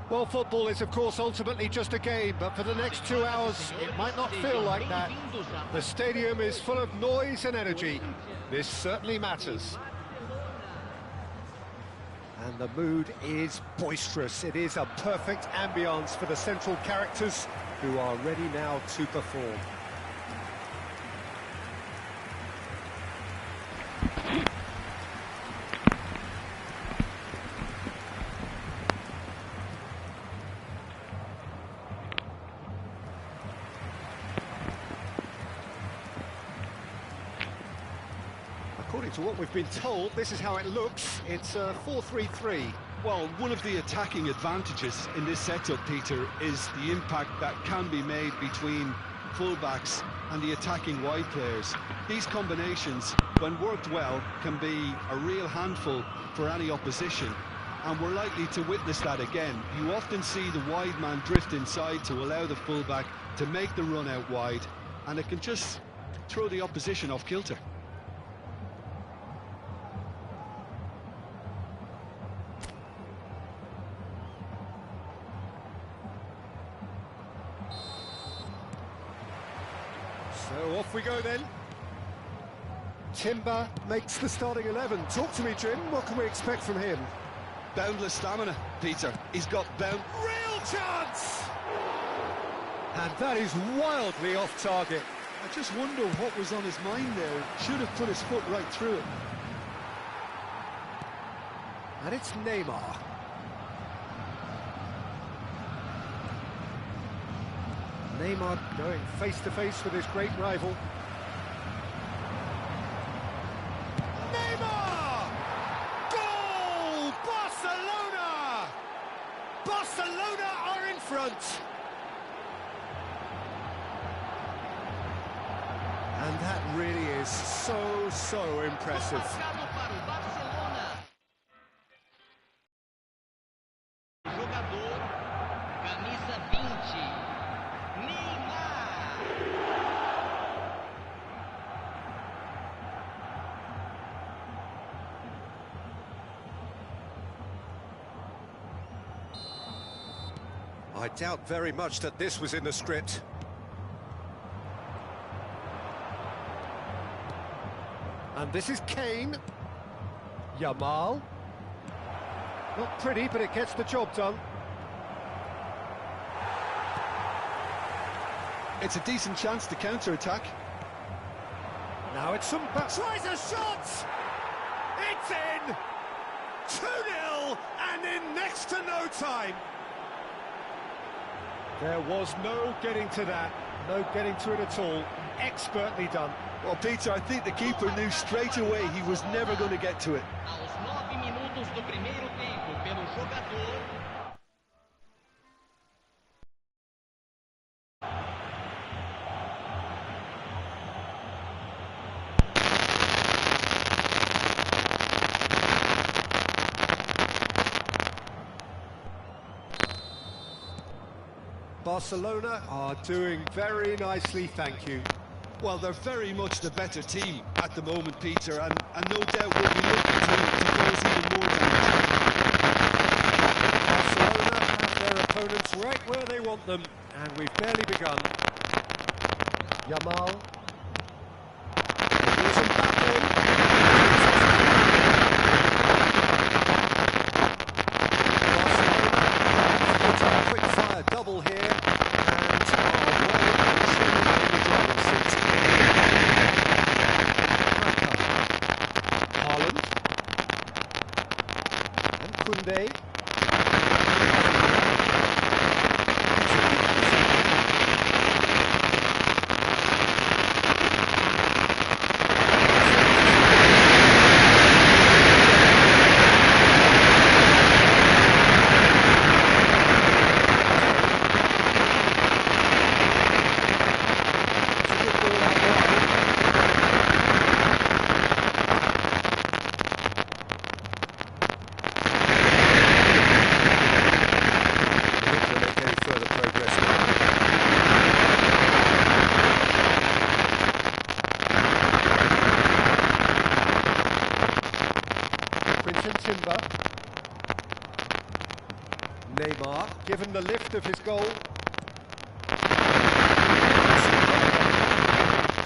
Well, football is, of course, ultimately just a game, but for the next 2 hours, it might not feel like that. The stadium is full of noise and energy. This certainly matters. And the mood is boisterous. It is a perfect ambience for the central characters who are ready now to perform. According to what we've been told, this is how it looks. It's a 4-3-3. Well, one of the attacking advantages in this setup, Peter, is the impact that can be made between fullbacks and the attacking wide players. These combinations, when worked well, can be a real handful for any opposition, and we're likely to witness that again. You often see the wide man drift inside to allow the fullback to make the run out wide, and it can just throw the opposition off kilter. So off we go then. Timber makes the starting 11. Talk to me, Jim. What can we expect from him? Boundless stamina, Peter. He's got real chance! And that is wildly off target. I just wonder what was on his mind there. Should have put his foot right through it. And it's Neymar. Neymar going face-to-face with his great rival. Neymar! Goal! Barcelona! Barcelona are in front! And that really is so impressive. I doubt very much that this was in the script. And this is Kane. Yamal. Not pretty, but it gets the job done. It's a decent chance to counter-attack. Now it's some... Tries a shot! It's in! 2-0 and in next to no time. There was no getting to that, no getting to it at all. Expertly done. Well, Peter, I think the keeper knew straight away he was never going to get to it. Aos 9 minutos do primeiro tempo, pelo jogador. Barcelona are doing very nicely, thank you. Well, they're very much the better team at the moment, Peter, and no doubt we'll be looking to cause even more damage. Barcelona have their opponents right where they want them, and we've barely begun. Yamal. Here's Mbappe. Barcelona a quick-fire double here, and Haaland and Koundé. Neymar, given the lift of his goal.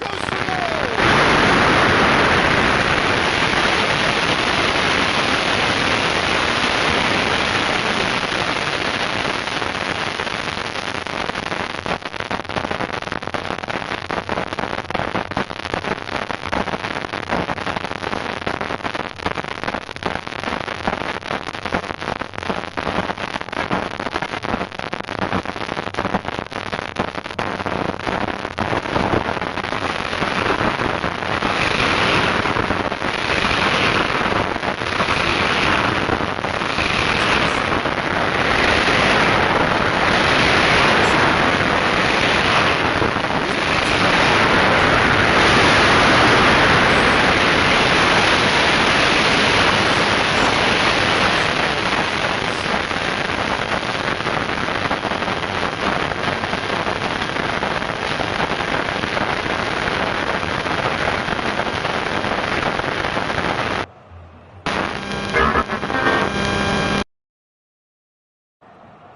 Goes for goal!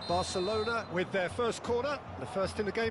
Barcelona with their first corner, the first in the game.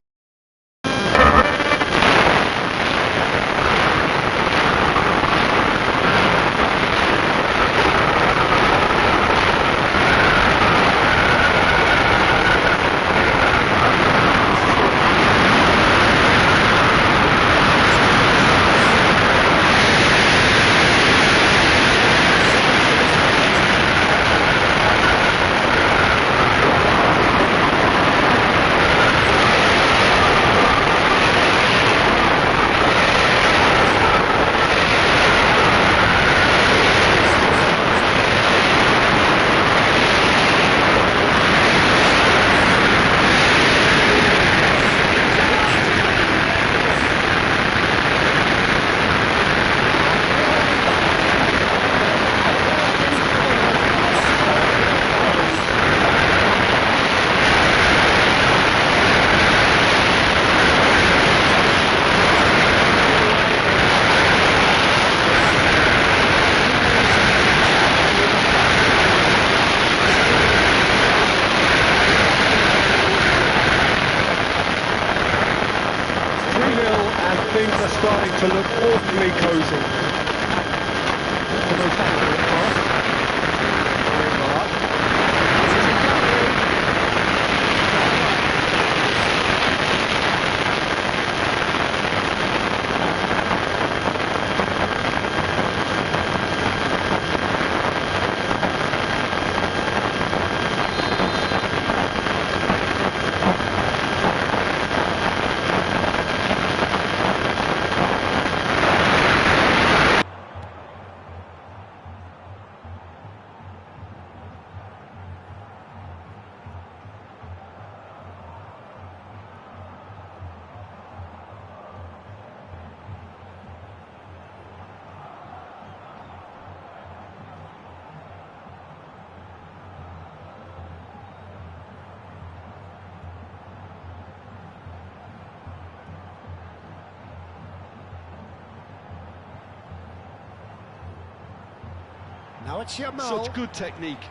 Things are starting to look awfully cosy. Now it's Yamal. Such good technique.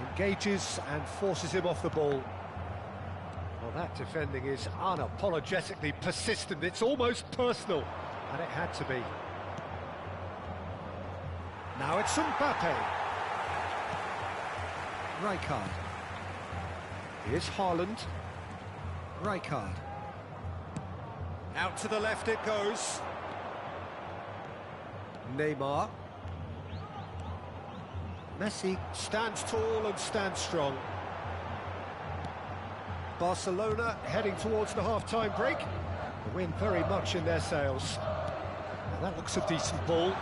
Engages and forces him off the ball. Well, that defending is unapologetically persistent. It's almost personal, and it had to be. Now it's Mbappe. Rijkaard. Here's Haaland. Rijkaard. Out to the left it goes. Neymar. Messi stands tall and stands strong. Barcelona heading towards the half-time break. The wind very much in their sails. Now that looks a decent ball.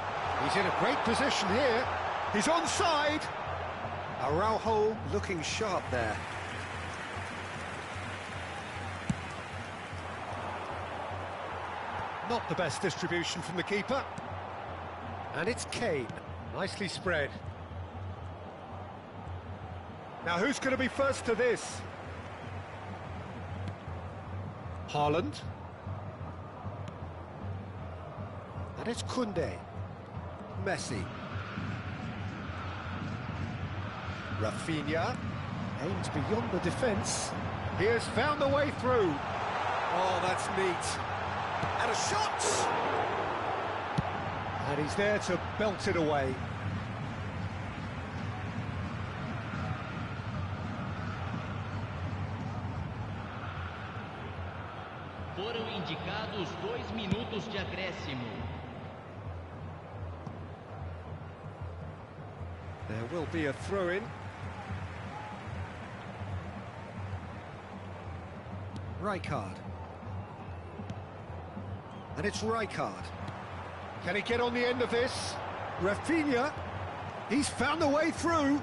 He's in a great position here. He's onside. Araujo looking sharp there. Not the best distribution from the keeper. And it's Kane. Nicely spread. Now who's going to be first to this? Haaland. And it's Koundé. Messi. Rafinha. Aimed beyond the defence. He has found the way through. Oh, that's neat. And a shot! And he's there to belt it away. Foram indicados 2 minutos de acréscimo. There will be a throw-in. Rijkaard. And it's Rijkaard. Can he get on the end of this? Rafinha. He's found the way through.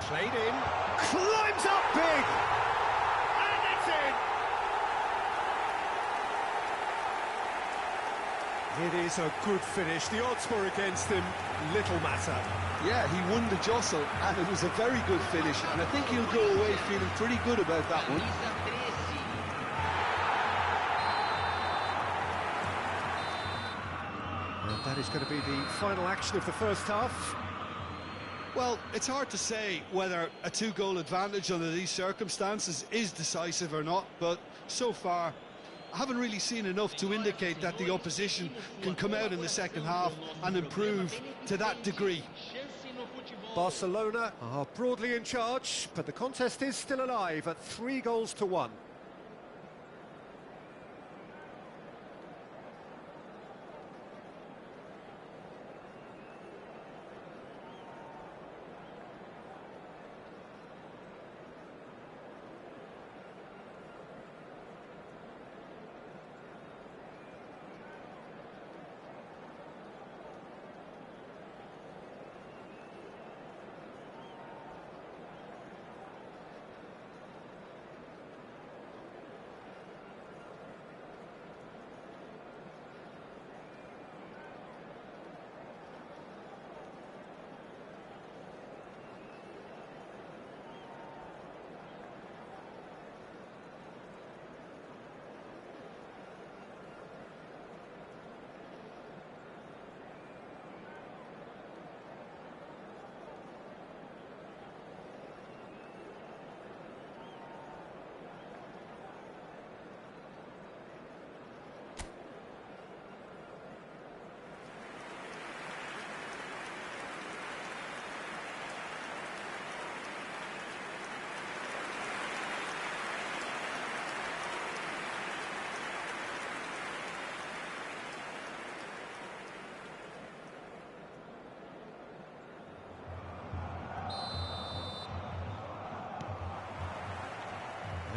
Played in. Climbs up big. And it's in. It is a good finish. The odds were against him. Little matter. Yeah, he won the jostle, and it was a very good finish, and I think he'll go away feeling pretty good about that one. Camisa 13. And that is going to be the final action of the first half. Well, it's hard to say whether a 2-goal advantage under these circumstances is decisive or not, but so far I haven't really seen enough to indicate that the opposition can come out in the second half and improve to that degree. Barcelona are broadly in charge, but the contest is still alive at 3-1.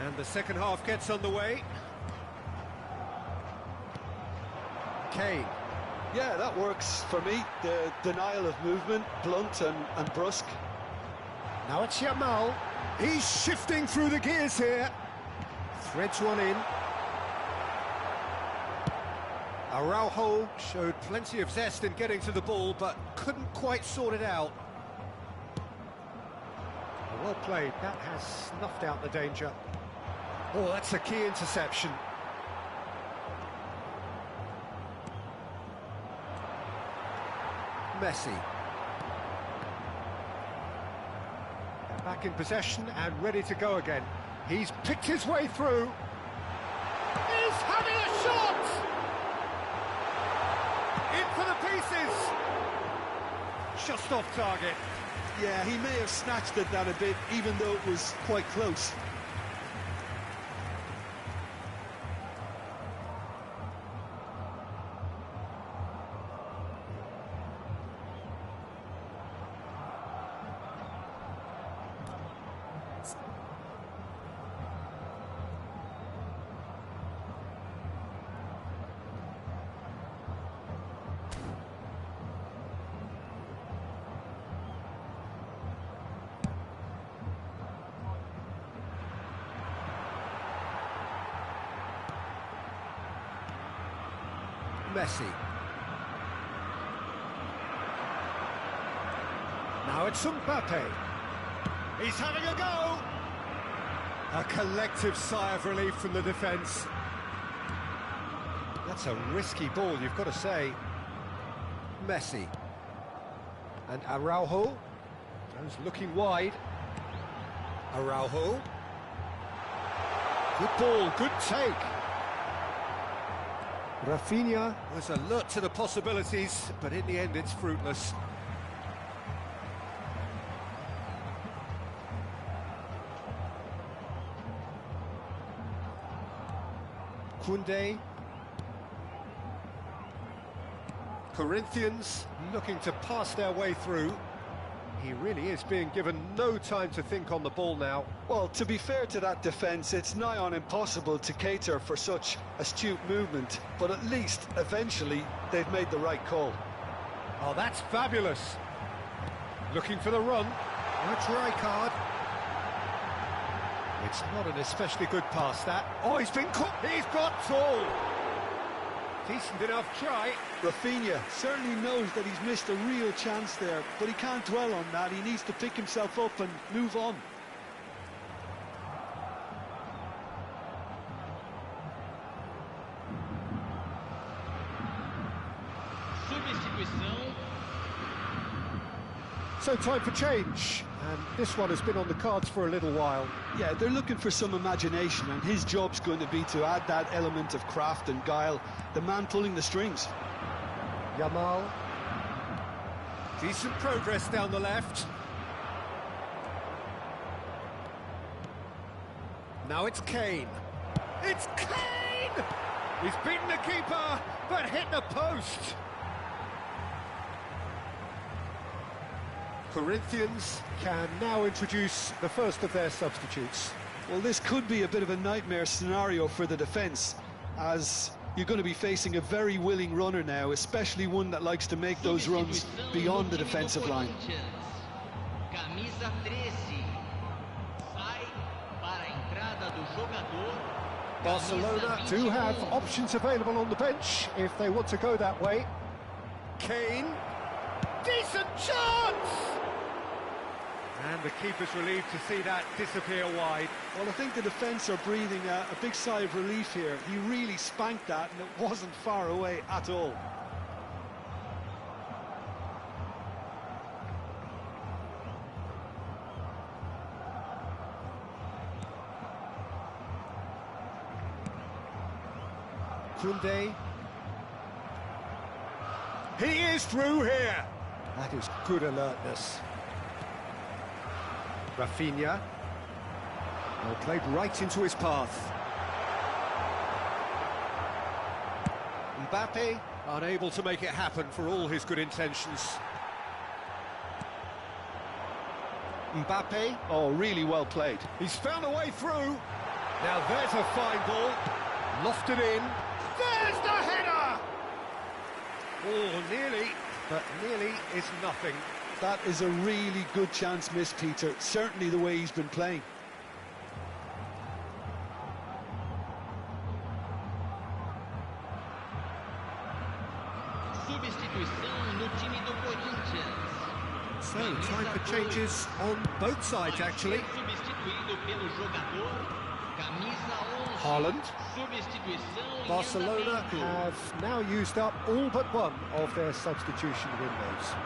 And the second half gets underway. Kane. Yeah, that works for me. The denial of movement, blunt and brusque. Now it's Yamal. He's shifting through the gears here. Threads one in. Araujo showed plenty of zest in getting to the ball, but couldn't quite sort it out. Well played. That has snuffed out the danger. Oh, that's a key interception. Messi. They're back in possession and ready to go again. He's picked his way through. He's having a shot! In for the pieces! Just off target. Yeah, he may have snatched at that a bit, even though it was quite close. Messi. Now it's Mbappe. He's having a go. A collective sigh of relief from the defence. That's a risky ball, you've got to say. Messi. And Araujo goes looking wide. Araujo. Good ball, good take. Rafinha was alert to the possibilities, but in the end it's fruitless. Koundé. Corinthians looking to pass their way through. He really is being given no time to think on the ball now. Well, to be fair to that defence, it's nigh on impossible to cater for such astute movement, but at least, eventually, they've made the right call. Oh, that's fabulous. Looking for the run. No try card. It's not an especially good pass, that. Oh, he's been caught. He's got tall. Decent enough try. Rafinha certainly knows that he's missed a real chance there, but he can't dwell on that. He needs to pick himself up and move on. Substituição. So time for change, and this one has been on the cards for a little while. Yeah, they're looking for some imagination, and his job's going to be to add that element of craft and guile, the man pulling the strings. Yamal. Decent progress down the left. Now it's Kane. It's Kane! He's beaten the keeper, but hit the post. Corinthians can now introduce the first of their substitutes. Well, this could be a bit of a nightmare scenario for the defence, as you're going to be facing a very willing runner now, especially one that likes to make those runs beyond the defensive line. Camisa 13. Sai para a entrada do jogador. Barcelona do have options available on the bench if they want to go that way. Kane. Decent chance! And the keeper's relieved to see that disappear wide. Well, I think the defence are breathing a big sigh of relief here. He really spanked that, and it wasn't far away at all. Koundé. He is through here. That is good alertness. Rafinha. Well, played right into his path. Mbappe unable to make it happen for all his good intentions. Mbappe. Oh, really well played. He's found a way through. Now there's a fine ball. Lofted in. There's the header! Oh, nearly, but nearly is nothing. That is a really good chance missed, Peter. Certainly the way he's been playing. Substituição no time do Corinthians. So, time for changes on both sides, actually. Substituído pelo jogador. Camisa 11. Haaland. Substituição em Barcelona andamento. have now used up all but one of their substitution windows.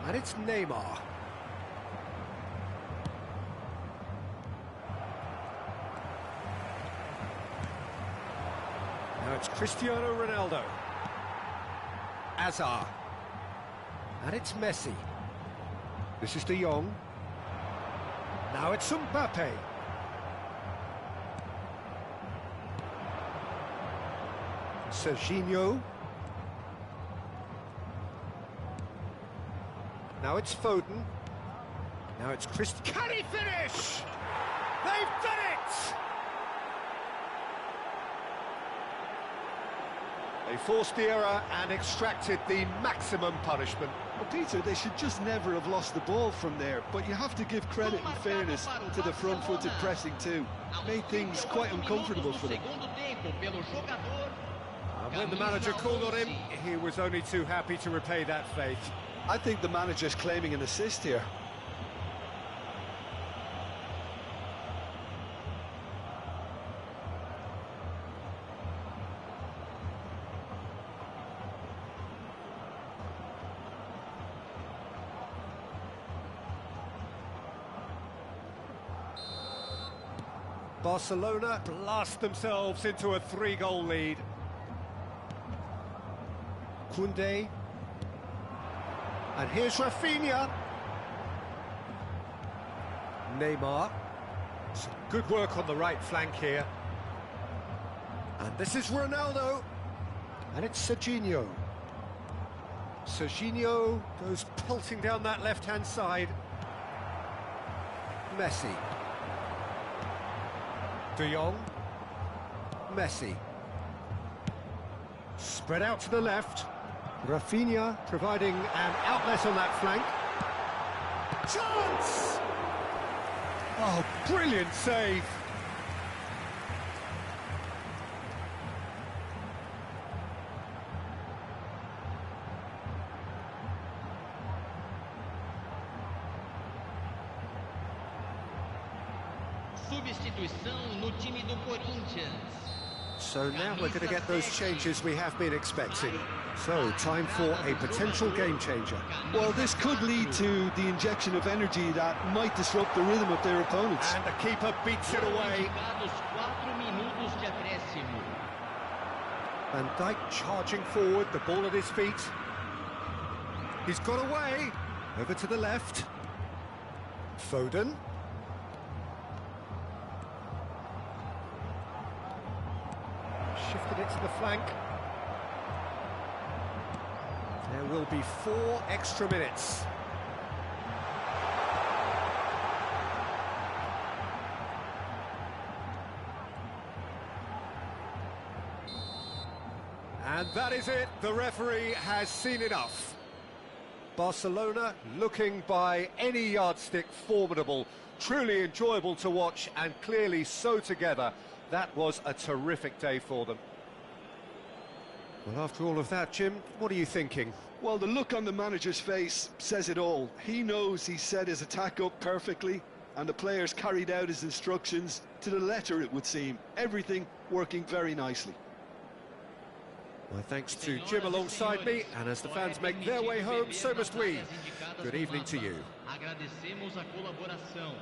And it's Neymar. Now it's Cristiano Ronaldo. Hazard. And it's Messi. This is De Jong. Now it's Mbappe. Serginho. Now it's Foden. Now it's Can he finish? They've done it! They forced the error and extracted the maximum punishment. Well, Peter, they should just never have lost the ball from there, but you have to give credit and fairness to the front-footed pressing too. Made things quite uncomfortable for them. And when the manager called on him, he was only too happy to repay that fate. I think the manager's claiming an assist here. Barcelona blast themselves into a 3-goal lead. Koundé. And here's Rafinha. Neymar. Some good work on the right flank here. And this is Ronaldo. And it's Serginho. Serginho goes pelting down that left-hand side. Messi. De Jong. Messi. Spread out to the left. Rafinha providing an outlet on that flank. Chance! Oh, brilliant save. Substituição no time do Corinthians. So now we're going to get those changes we have been expecting. So, time for a potential game changer. Well, this could lead to the injection of energy that might disrupt the rhythm of their opponents. And the keeper beats it away. Indicados 4 minutos de acréscimo. Van Dijk charging forward, the ball at his feet. He's got away. Over to the left. Foden. Shifted it to the flank. There will be 4 extra minutes. And that is it. The referee has seen enough. Barcelona looking by any yardstick formidable, truly enjoyable to watch and clearly so together. That was a terrific day for them. Well, after all of that, Jim, what are you thinking? Well, the look on the manager's face says it all. He knows he set his attack up perfectly, and the players carried out his instructions to the letter, it would seem. Everything working very nicely. Well, thanks to Jim alongside me, and as the fans make their way home, so must we. Good evening to you. Agradecemos a colaboração.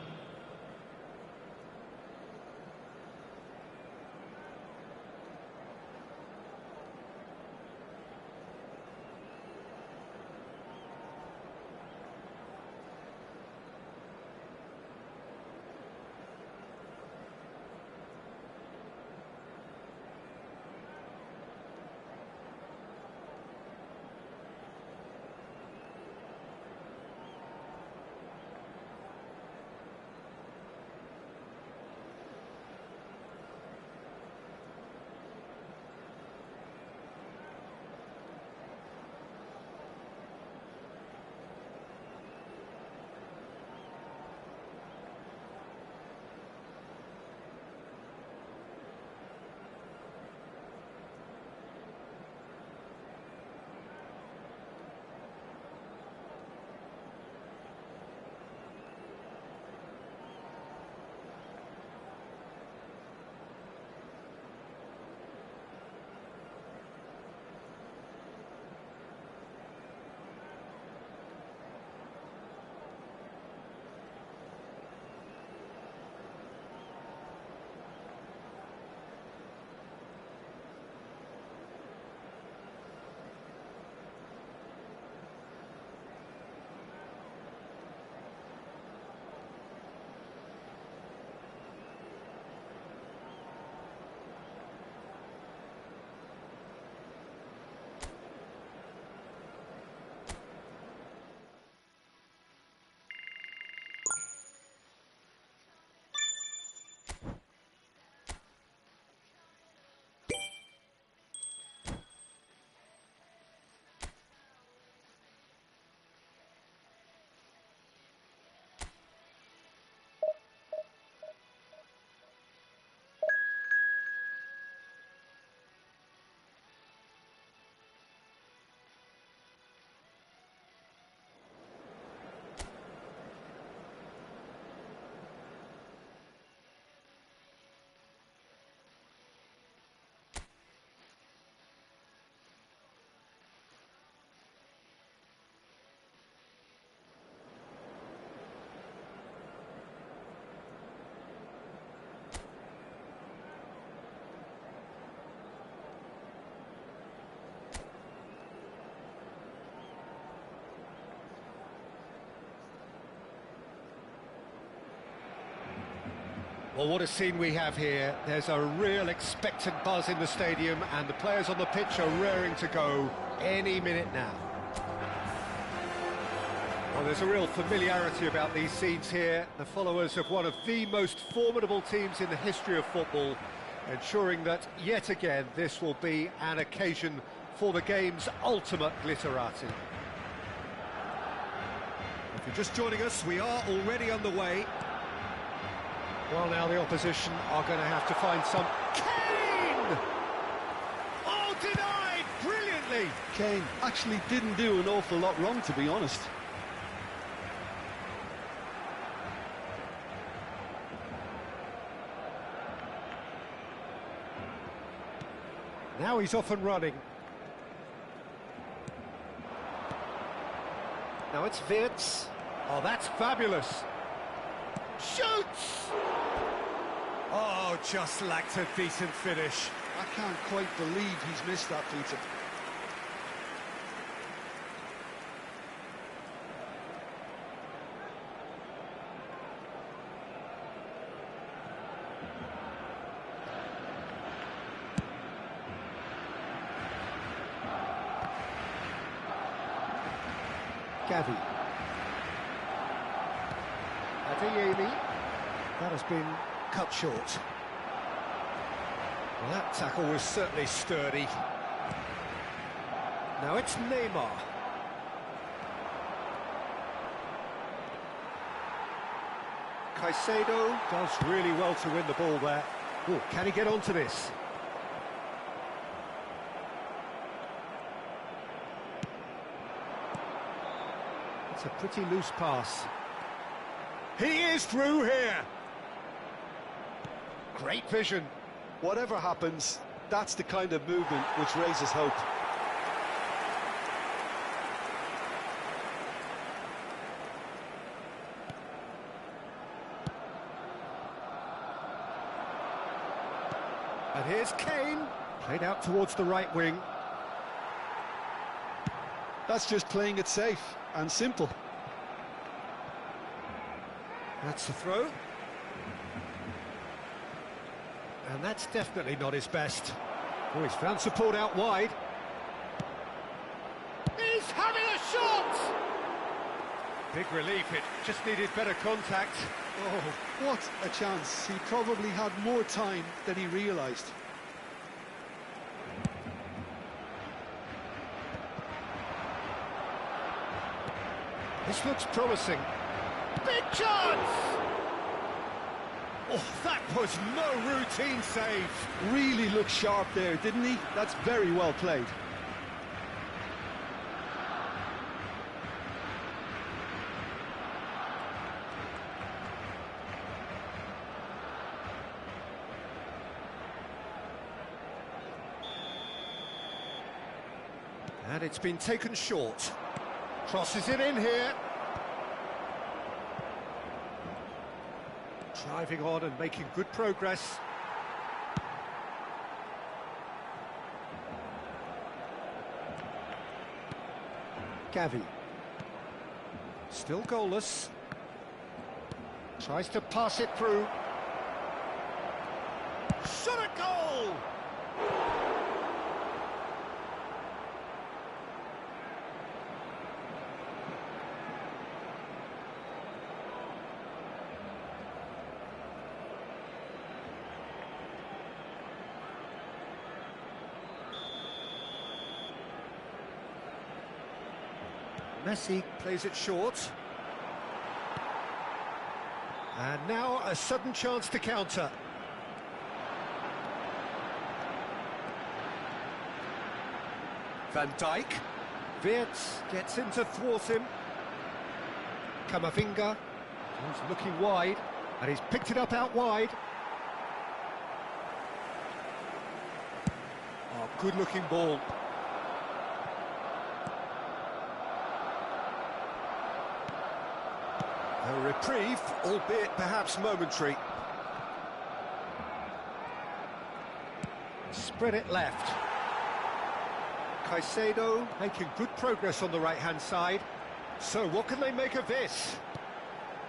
Well, what a scene we have here. There's a real expectant buzz in the stadium, and the players on the pitch are raring to go any minute now. Well, there's a real familiarity about these scenes here. The followers of one of the most formidable teams in the history of football, ensuring that, yet again, this will be an occasion for the game's ultimate glitterati. If you're just joining us, we are already underway. Well, now the opposition are going to have to find some... Kane! Oh, denied! Brilliantly! Kane actually didn't do an awful lot wrong, to be honest. Now he's off and running. Now it's Wirtz. Oh, that's fabulous. Shoots! Oh, just lacked a decent finish. I can't quite believe he's missed that, Peter. Gavi. Adeyemi. That has been cut short. Well, that tackle was certainly sturdy. Now it's Neymar. Caicedo does really well to win the ball there. Oh, can he get onto this? It's a pretty loose pass. He is through here. Great vision. Whatever happens, that's the kind of movement which raises hope. And here's Kane, played out towards the right wing. That's just playing it safe and simple. That's the throw. And that's definitely not his best. Oh, he's found support out wide. He's having a shot! Big relief, it just needed better contact. Oh, what a chance. He probably had more time than he realised. This looks promising. Big chance! Oh, that was no routine save. Really looked sharp there, didn't he? That's very well played. And it's been taken short. Crosses it in here. Driving on and making good progress. Gavi. Still goalless. Tries to pass it through. Shot a goal! Messi plays it short. And now a sudden chance to counter. Van Dijk. Wirtz gets in to thwart him. Camavinga. He's looking wide, and he's picked it up out wide. Oh, good-looking ball. A reprieve, albeit perhaps momentary. Spread it left. Caicedo making good progress on the right-hand side. So what can they make of this?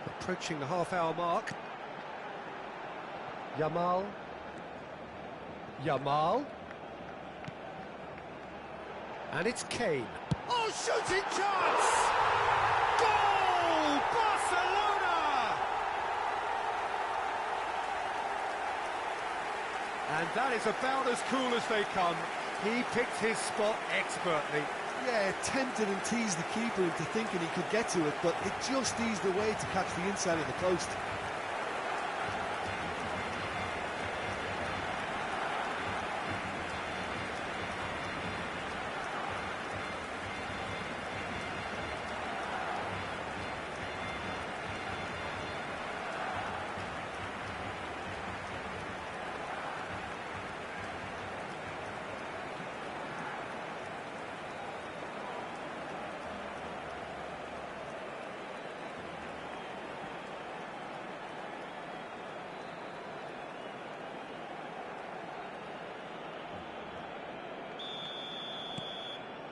Approaching the half-hour mark. Yamal. Yamal. And it's Kane. Oh, shooting chance! Goal! Barcelona! And that is about as cool as they come. He picked his spot expertly. Yeah, tempted and teased the keeper into thinking he could get to it, but it just eased away to catch the inside of the post.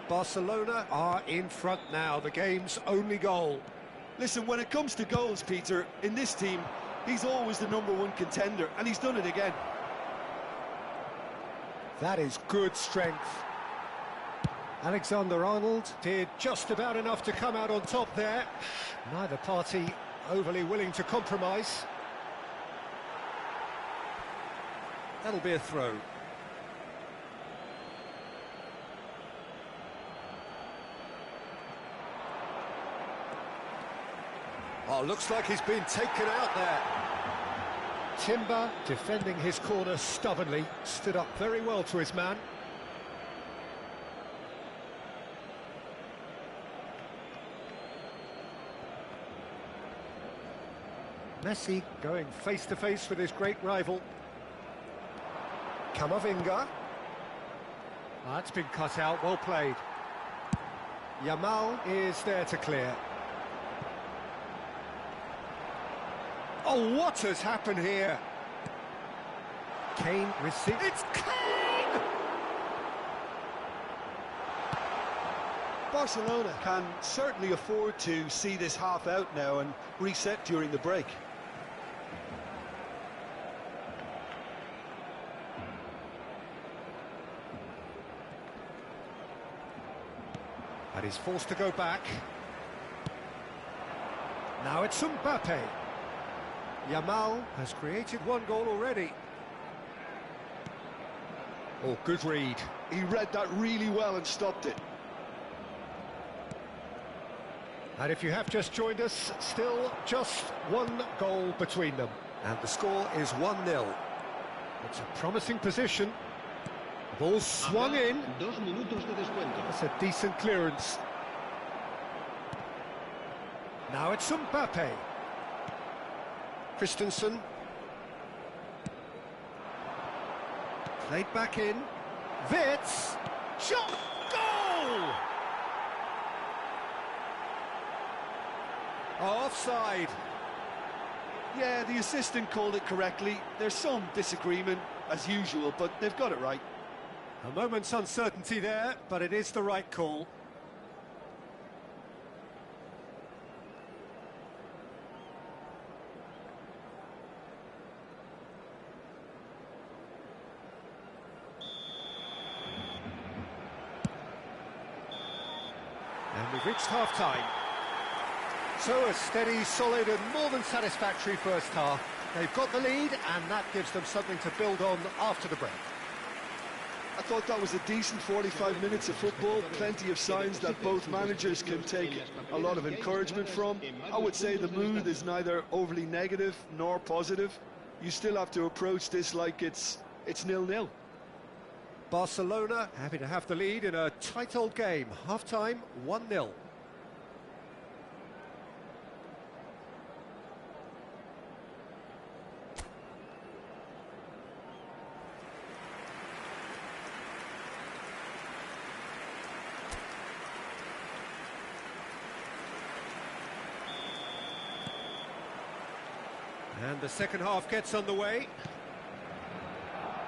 Barcelona are in front now, the game's only goal. Listen, when it comes to goals, Peter, in this team, he's always the #1 contender, and he's done it again. That is good strength. Alexander-Arnold did just about enough to come out on top there. Neither party overly willing to compromise. That'll be a throw. Oh, looks like he's been taken out there. Timber, defending his corner stubbornly, stood up very well to his man. Messi going face-to-face with his great rival. Camavinga. That's been cut out, well played. Yamal is there to clear. Oh, what has happened here? Kane receives... It's Kane! Barcelona can certainly afford to see this half out now and reset during the break. And he's forced to go back. Now it's Mbappe. Yamal has created one goal already. Oh, good read. He read that really well and stopped it. And if you have just joined us, still just one goal between them. And the score is 1-0. It's a promising position. Ball swung in. 2 minutos de descuento. That's a decent clearance. Now it's Mbappe. Christensen. Played back in. Wits. Shot. Goal! Offside. Yeah, the assistant called it correctly. There's some disagreement, as usual, but they've got it right. A moment's uncertainty there, but it is the right call. And we've reached half-time. So a steady, solid and more than satisfactory first half. They've got the lead and that gives them something to build on after the break. I thought that was a decent 45 minutes of football, plenty of signs that both managers can take a lot of encouragement from. I would say the mood is neither overly negative nor positive. You still have to approach this like it's 0-0. Barcelona happy to have the lead in a tight old game. Half-time, 1-0. And the second half gets underway.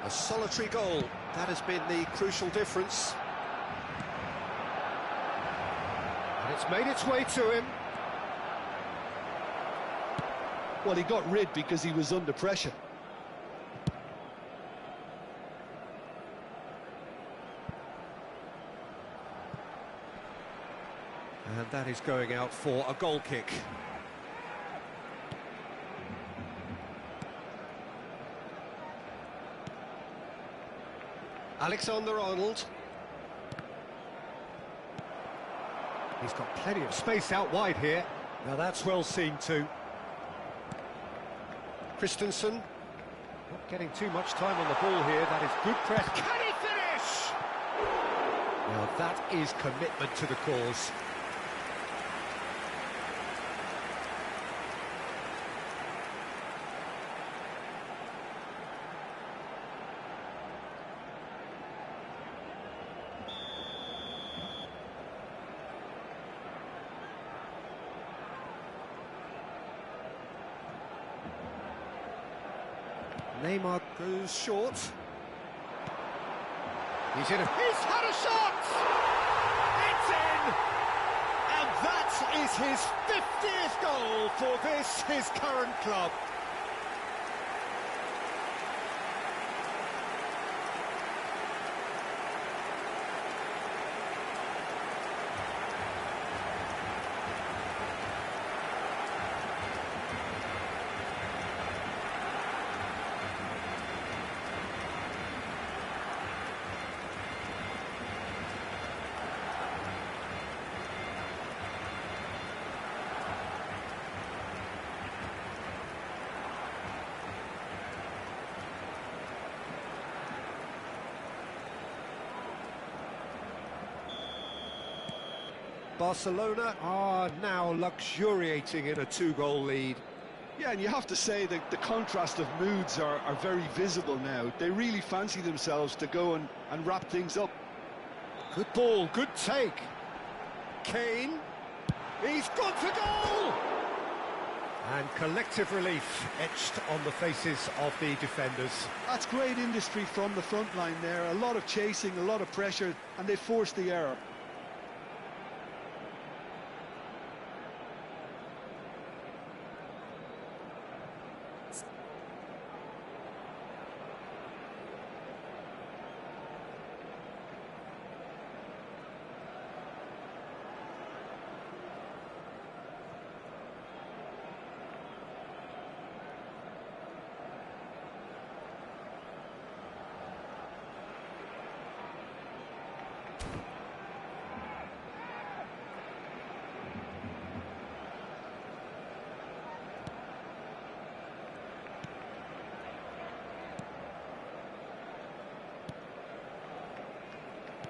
A solitary goal, that has been the crucial difference. And it's made its way to him. Well, he got rid because he was under pressure. And that is going out for a goal kick. Alexander-Arnold. He's got plenty of space out wide here. Now that's well seen too. Christensen. Not getting too much time on the ball here. That is good press. Can he finish? Now that is commitment to the cause. Neymar goes short. He's in. He's had a shot! It's in! And that is his 50th goal for this, his current club. Barcelona are now luxuriating in a two-goal lead. Yeah, and you have to say that the contrast of moods are very visible now. They really fancy themselves to go and wrap things up. Good ball, good take. Kane, he's gone for goal! And collective relief etched on the faces of the defenders. That's great industry from the front line there. A lot of chasing, a lot of pressure, and they forced the error.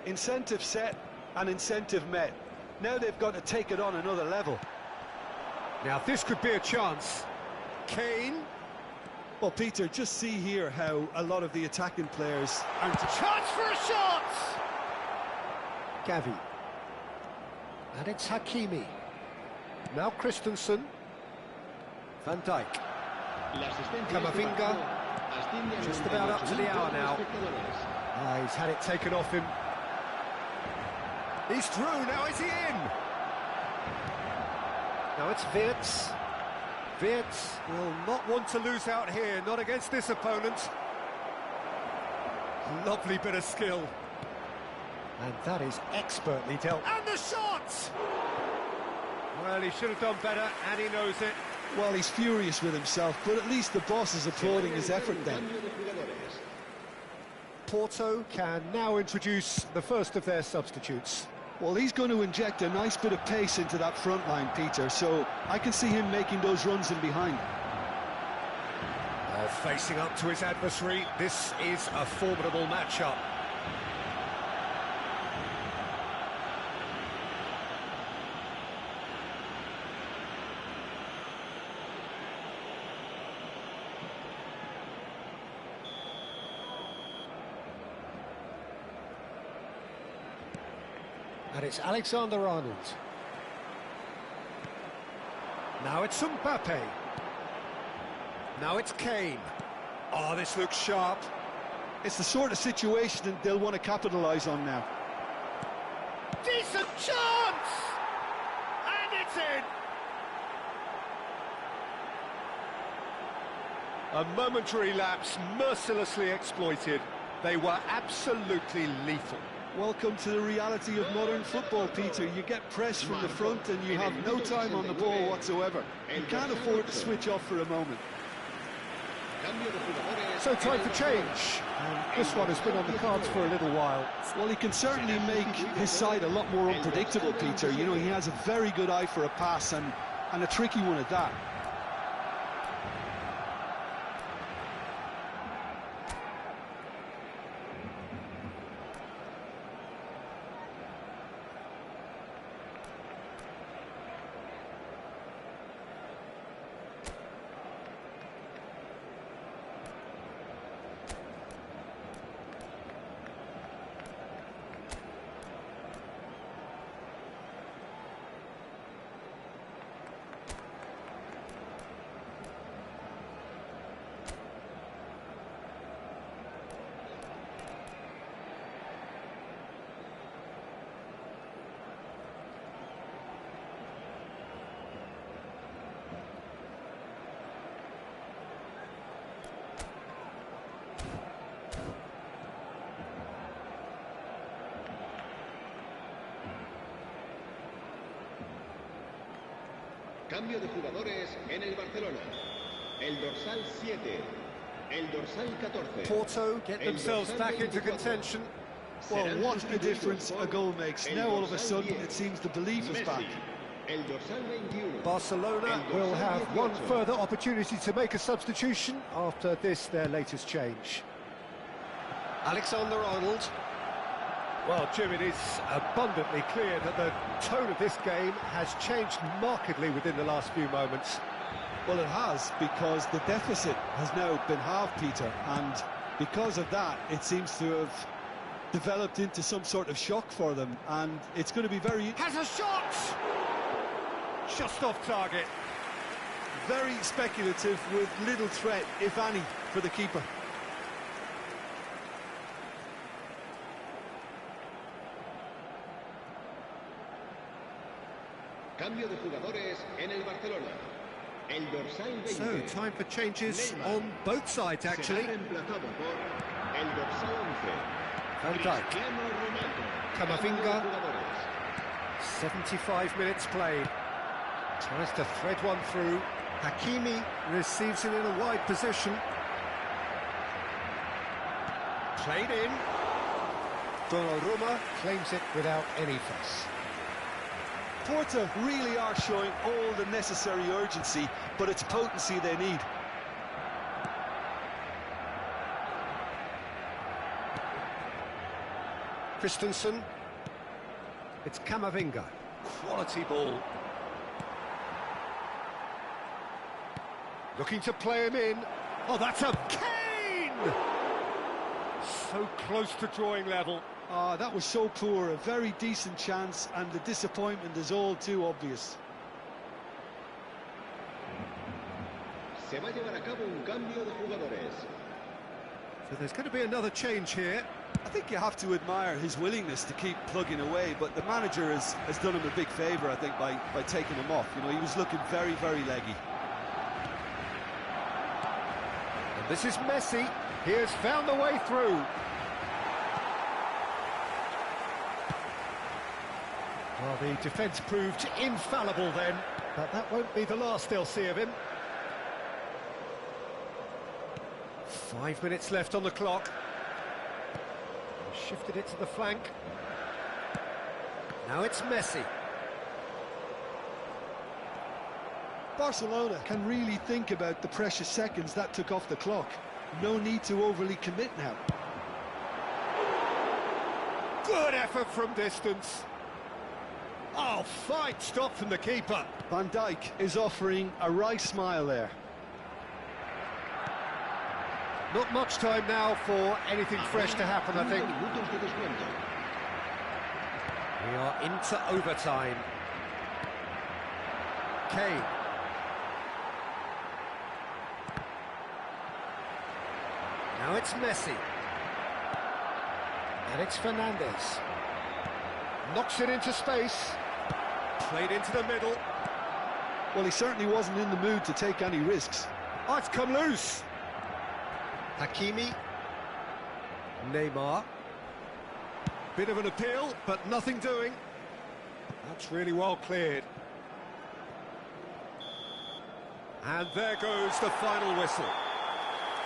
Incentive set and incentive met. Now they've got to take it on another level. Now this could be a chance. Kane. Well, Peter, just see here how a lot of the attacking players aren't... Chance for a shot! Gavi. And it's Hakimi. Now Christensen. Van Dijk. Camavinga. Just about up to the hour now. He's had it taken off him. He's through, now is he in? Now it's Wirtz. Wirtz will not want to lose out here, not against this opponent. Lovely bit of skill. And that is expertly dealt. And the shot! Well, he should have done better, and he knows it. Well, he's furious with himself, but at least the boss is applauding his effort then. Porto can now introduce the first of their substitutes. Well, he's going to inject a nice bit of pace into that front line, Peter, so I can see him making those runs in behind. Facing up to his adversary, this is a formidable matchup. And it's Alexander-Arnold. Now it's Mbappe. Now it's Kane. Oh, this looks sharp. It's the sort of situation that they'll want to capitalise on now. Decent chance! And it's in! A momentary lapse, mercilessly exploited. They were absolutely lethal. Welcome to the reality of modern football, Peter. You get pressed from the front and you have no time on the ball whatsoever. You can't afford to switch off for a moment. So time for change, and this one has been on the cards for a little while. Well, he can certainly make his side a lot more unpredictable, Peter. You know, he has a very good eye for a pass and a tricky one at that. Cambio de jugadores en el Barcelona. El dorsal 7, el dorsal 14. Porto get themselves back into contention. Well, what a difference a goal makes. Now all of a sudden it seems the belief is back. El dorsal 21. Barcelona will have one further opportunity to make a substitution after this, their latest change. Alexander-Arnold. Well, Jim, it is abundantly clear that the tone of this game has changed markedly within the last few moments. Well, it has, because the deficit has now been halved, Peter, and because of that, it seems to have developed into some sort of shock for them, and it's going to be very... Has a shot! Just off target. Very speculative, with little threat, if any, for the keeper. Cambio de jugadores en el Barcelona. El dorsal 20. So, time for changes on both sides, actually. Será reemplazado por el dorsal 11. Van Dijk. Cristiano Ronaldo. Camavinga. Cambio de jugadores. 75 minutes played. Tries to thread one through. Hakimi receives it in a wide position. Played in. Donnarumma claims it without any fuss. Porto really are showing all the necessary urgency, but it's potency they need. Christensen. It's Camavinga. Quality ball. Looking to play him in. Oh, that's a Kane! So close to drawing level. Ah, that was so poor, a very decent chance, and the disappointment is all too obvious. Se va a llevar a cabo un cambio de jugadores. So there's going to be another change here. I think you have to admire his willingness to keep plugging away, but the manager has done him a big favour, I think, by taking him off. You know, he was looking very, very leggy. And this is Messi. He has found the way through. Well, the defence proved infallible then, but that won't be the last they'll see of him. 5 minutes left on the clock. Shifted it to the flank. Now it's Messi. Barcelona can really think about the precious seconds that took off the clock. No need to overly commit now. Good effort from distance. Oh, fine stop from the keeper. Van Dijk is offering a right smile there. Not much time now for anything fresh to happen, I think. We are into overtime. Kane. Now it's Messi. And it's Fernandes. Knocks it into space. Played into the middle. Well, he certainly wasn't in the mood to take any risks. Oh, it's come loose. Hakimi. Neymar. Bit of an appeal, but nothing doing. That's really well cleared. And there goes the final whistle.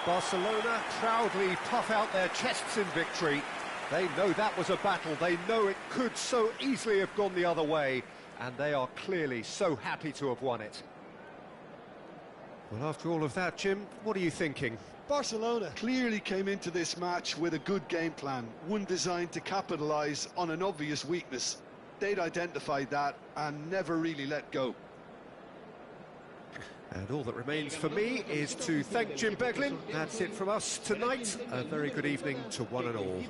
Barcelona proudly puff out their chests in victory. They know that was a battle. They know it could so easily have gone the other way. And they are clearly so happy to have won it. Well, after all of that, Jim, what are you thinking? Barcelona clearly came into this match with a good game plan, one designed to capitalise on an obvious weakness. They'd identified that and never really let go. And all that remains for me is to thank Jim Beglin. That's it from us tonight. A very good evening to one and all.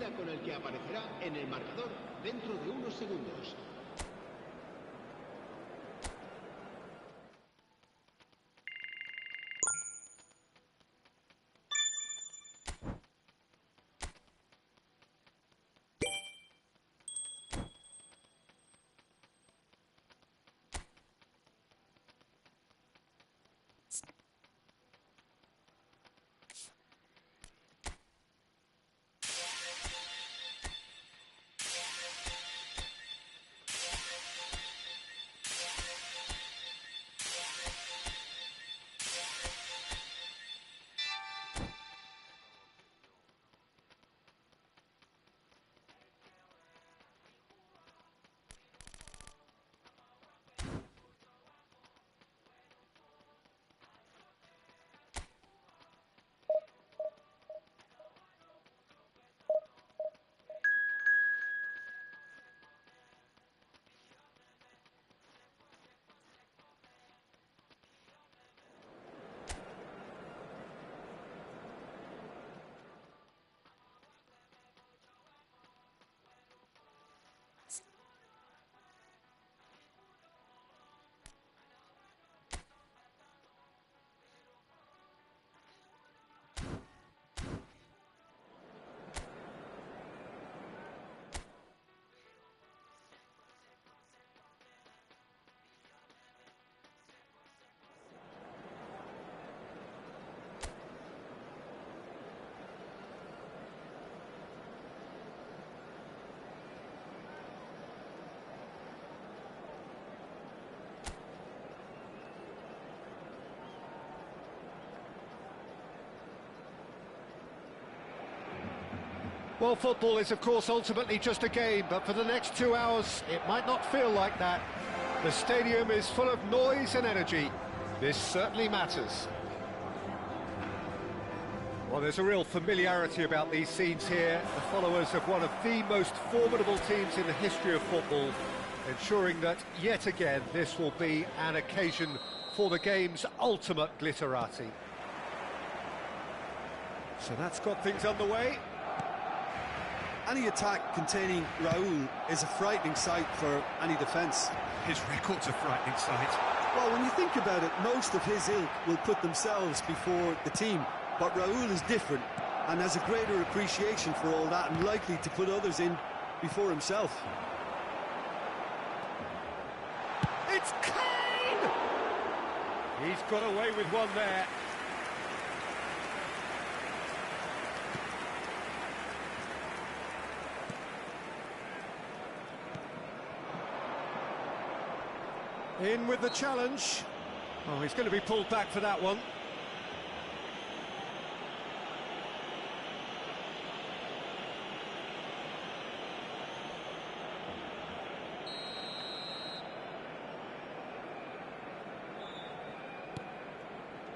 Well, football is, of course, ultimately just a game, but for the next 2 hours, it might not feel like that. The stadium is full of noise and energy. This certainly matters. Well, there's a real familiarity about these scenes here. The followers of one of the most formidable teams in the history of football, ensuring that, yet again, this will be an occasion for the game's ultimate glitterati. So that's got things underway. Any attack containing Raúl is a frightening sight for any defence. His record's a frightening sight. Well, when you think about it, most of his ilk will put themselves before the team. But Raúl is different and has a greater appreciation for all that and likely to put others in before himself. It's Kane! He's got away with one there. In with the challenge. Oh, he's going to be pulled back for that one.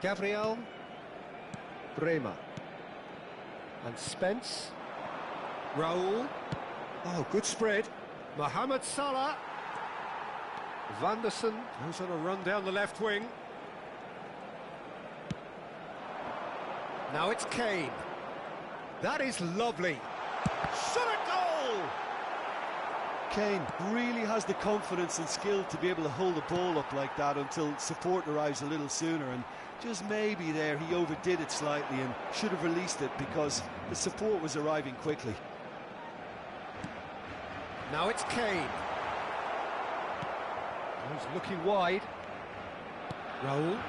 Gabriel. Bremer. And Spence. Raúl. Oh, good spread. Mohamed Salah. Vanderson goes on a run down the left wing. Now it's Kane. That is lovely. Shot a goal! Kane really has the confidence and skill to be able to hold the ball up like that until support arrives a little sooner, and just maybe there he overdid it slightly and should have released it because the support was arriving quickly. Now it's Kane. He's looking wide. Raúl.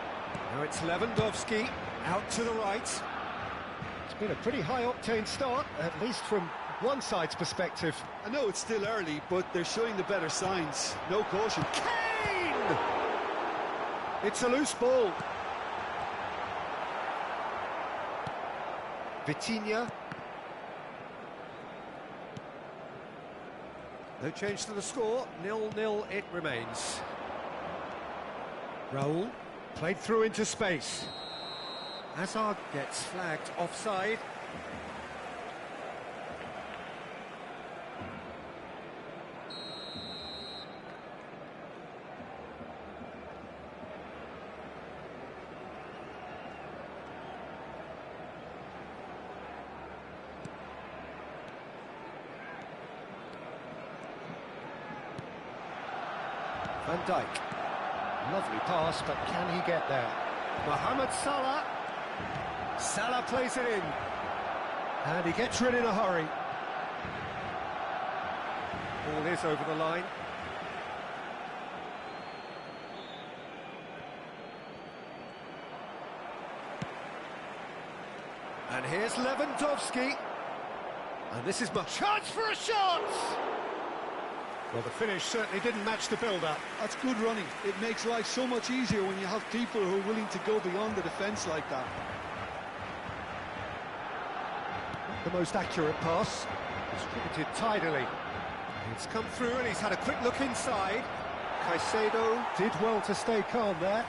Now it's Lewandowski. Out to the right. It's been a pretty high-octane start, at least from one side's perspective. I know it's still early, but they're showing the better signs. No caution. Kane! It's a loose ball. Vitinha. No change to the score, 0-0 it remains. Raul, played through into space. Hazard gets flagged offside. Van Dijk. Lovely pass, but can he get there? Mohamed Salah. Salah plays it in. And he gets rid in a hurry. Ball is over the line. And here's Lewandowski. And this is much chance for a shot! Well, the finish certainly didn't match the build-up. That's good running. It makes life so much easier when you have people who are willing to go beyond the defence like that. The most accurate pass. Distributed tidily. It's come through and he's had a quick look inside. Caicedo did well to stay calm there.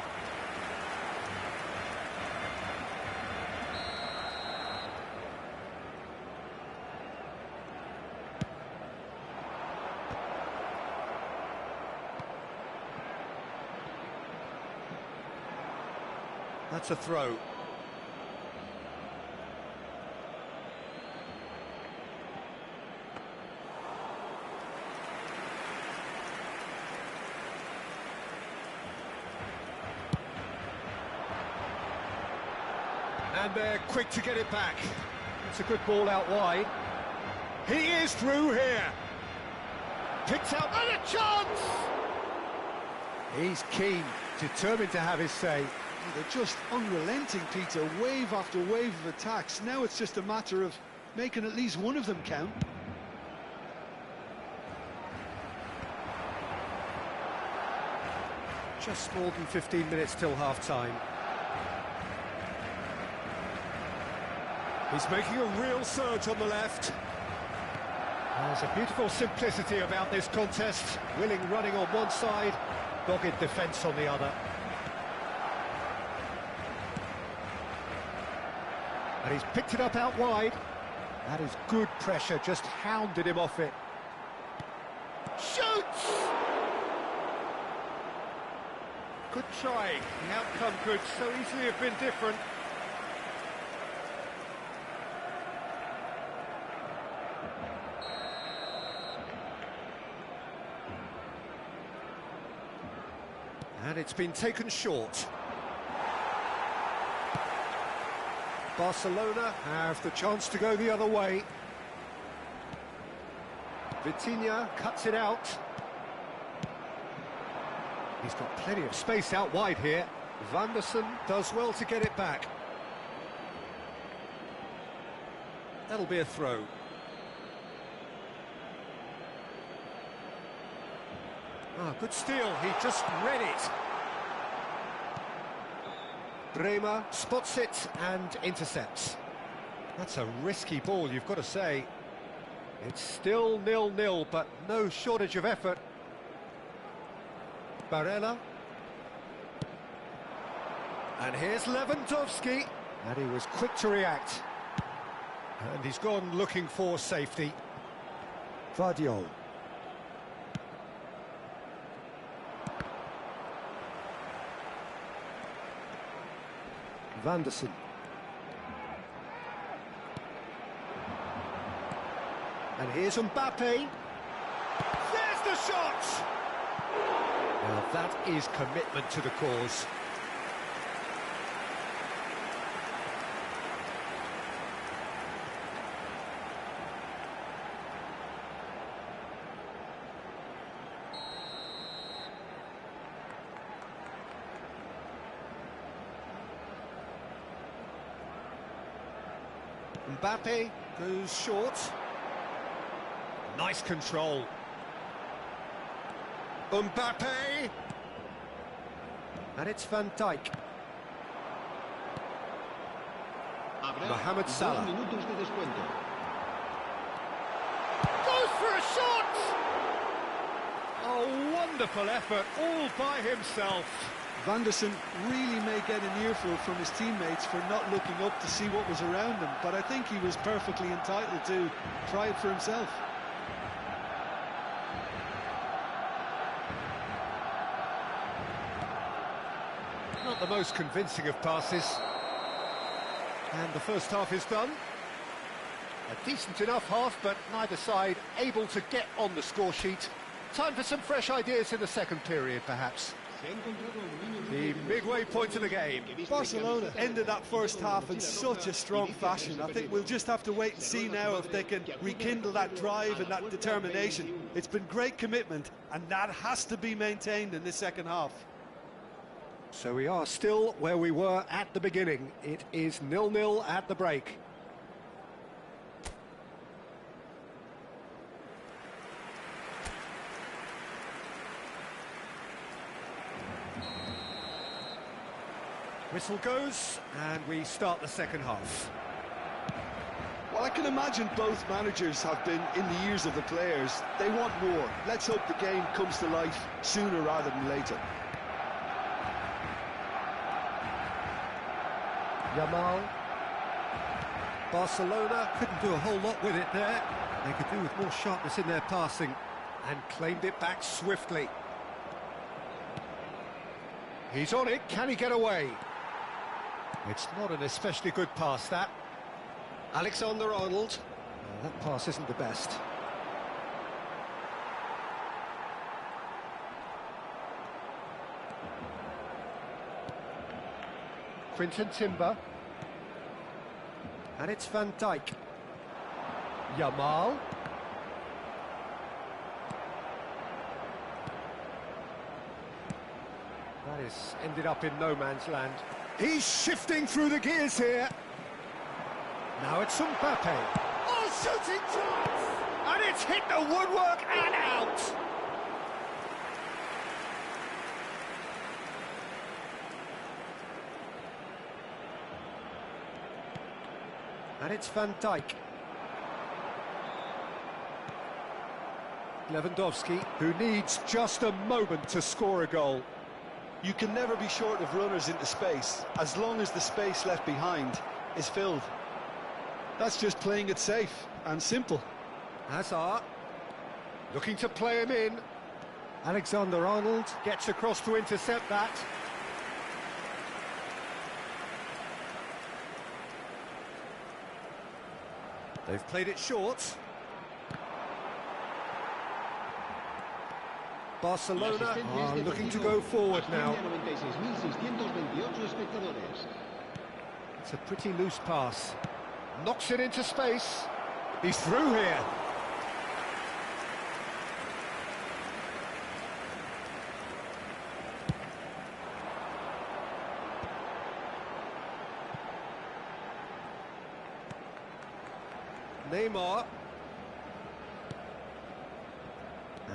That's a throw. And they're quick to get it back. It's a good ball out wide. He is through here. Picks out and a chance! He's keen, determined to have his say. They're just unrelenting, Peter. Wave after wave of attacks. Now it's just a matter of making at least one of them count. Just more than 15 minutes till half-time. He's making a real surge on the left. There's a beautiful simplicity about this contest. Willing running on one side, dogged defence on the other. And he's picked it up out wide. That is good pressure, just hounded him off it. Shoots! Good try. The outcome could so easily have been different. And it's been taken short. Barcelona have the chance to go the other way. Vitinha cuts it out. He's got plenty of space out wide here. Vanderson does well to get it back. That'll be a throw. Ah, good steal, he just read it. Bremer spots it and intercepts. That's a risky ball, you've got to say. It's still 0-0, but no shortage of effort. Barella. And here's Lewandowski. And he was quick to react. And he's gone looking for safety. Vardiol. Vanderson. And here's Mbappe. There's the shot! Now that is commitment to the cause. Mbappe goes short. Nice control. Mbappe. And it's Van Dijk. Mohamed Salah. Minutos de descuento. Goes for a shot! A wonderful effort, all by himself. Van der Sar really may get an earful from his teammates for not looking up to see what was around him, but I think he was perfectly entitled to try it for himself. Not the most convincing of passes. And the first half is done. A decent enough half, but neither side able to get on the score sheet. Time for some fresh ideas in the second period, perhaps. The midway point of the game. Barcelona ended that first half in such a strong fashion. I think we'll just have to wait and see now if they can rekindle that drive and that determination. It's been great commitment, and that has to be maintained in this second half. So we are still where we were at the beginning. It is 0-0 at the break. Whistle goes, and we start the second half. Well, I can imagine both managers have been in the ears of the players. They want more. Let's hope the game comes to life sooner rather than later. Yamal. Barcelona couldn't do a whole lot with it there. They could do with more sharpness in their passing, and claimed it back swiftly. He's on it, can he get away? It's not an especially good pass, that. Alexander-Arnold. That pass isn't the best. Quinton Timber. And it's Van Dijk. Yamal. That is ended up in no man's land. He's shifting through the gears here. Now it's Mbappe. Oh, shooting chance! And it's hit the woodwork and out! And it's Van Dijk. Lewandowski, who needs just a moment to score a goal. You can never be short of runners into space, as long as the space left behind is filled. That's just playing it safe and simple. Hazard, looking to play him in. Alexander-Arnold gets across to intercept that. They've played it short. Barcelona are looking to go forward now. It's a pretty loose pass. Knocks it into space. He's through here. Neymar.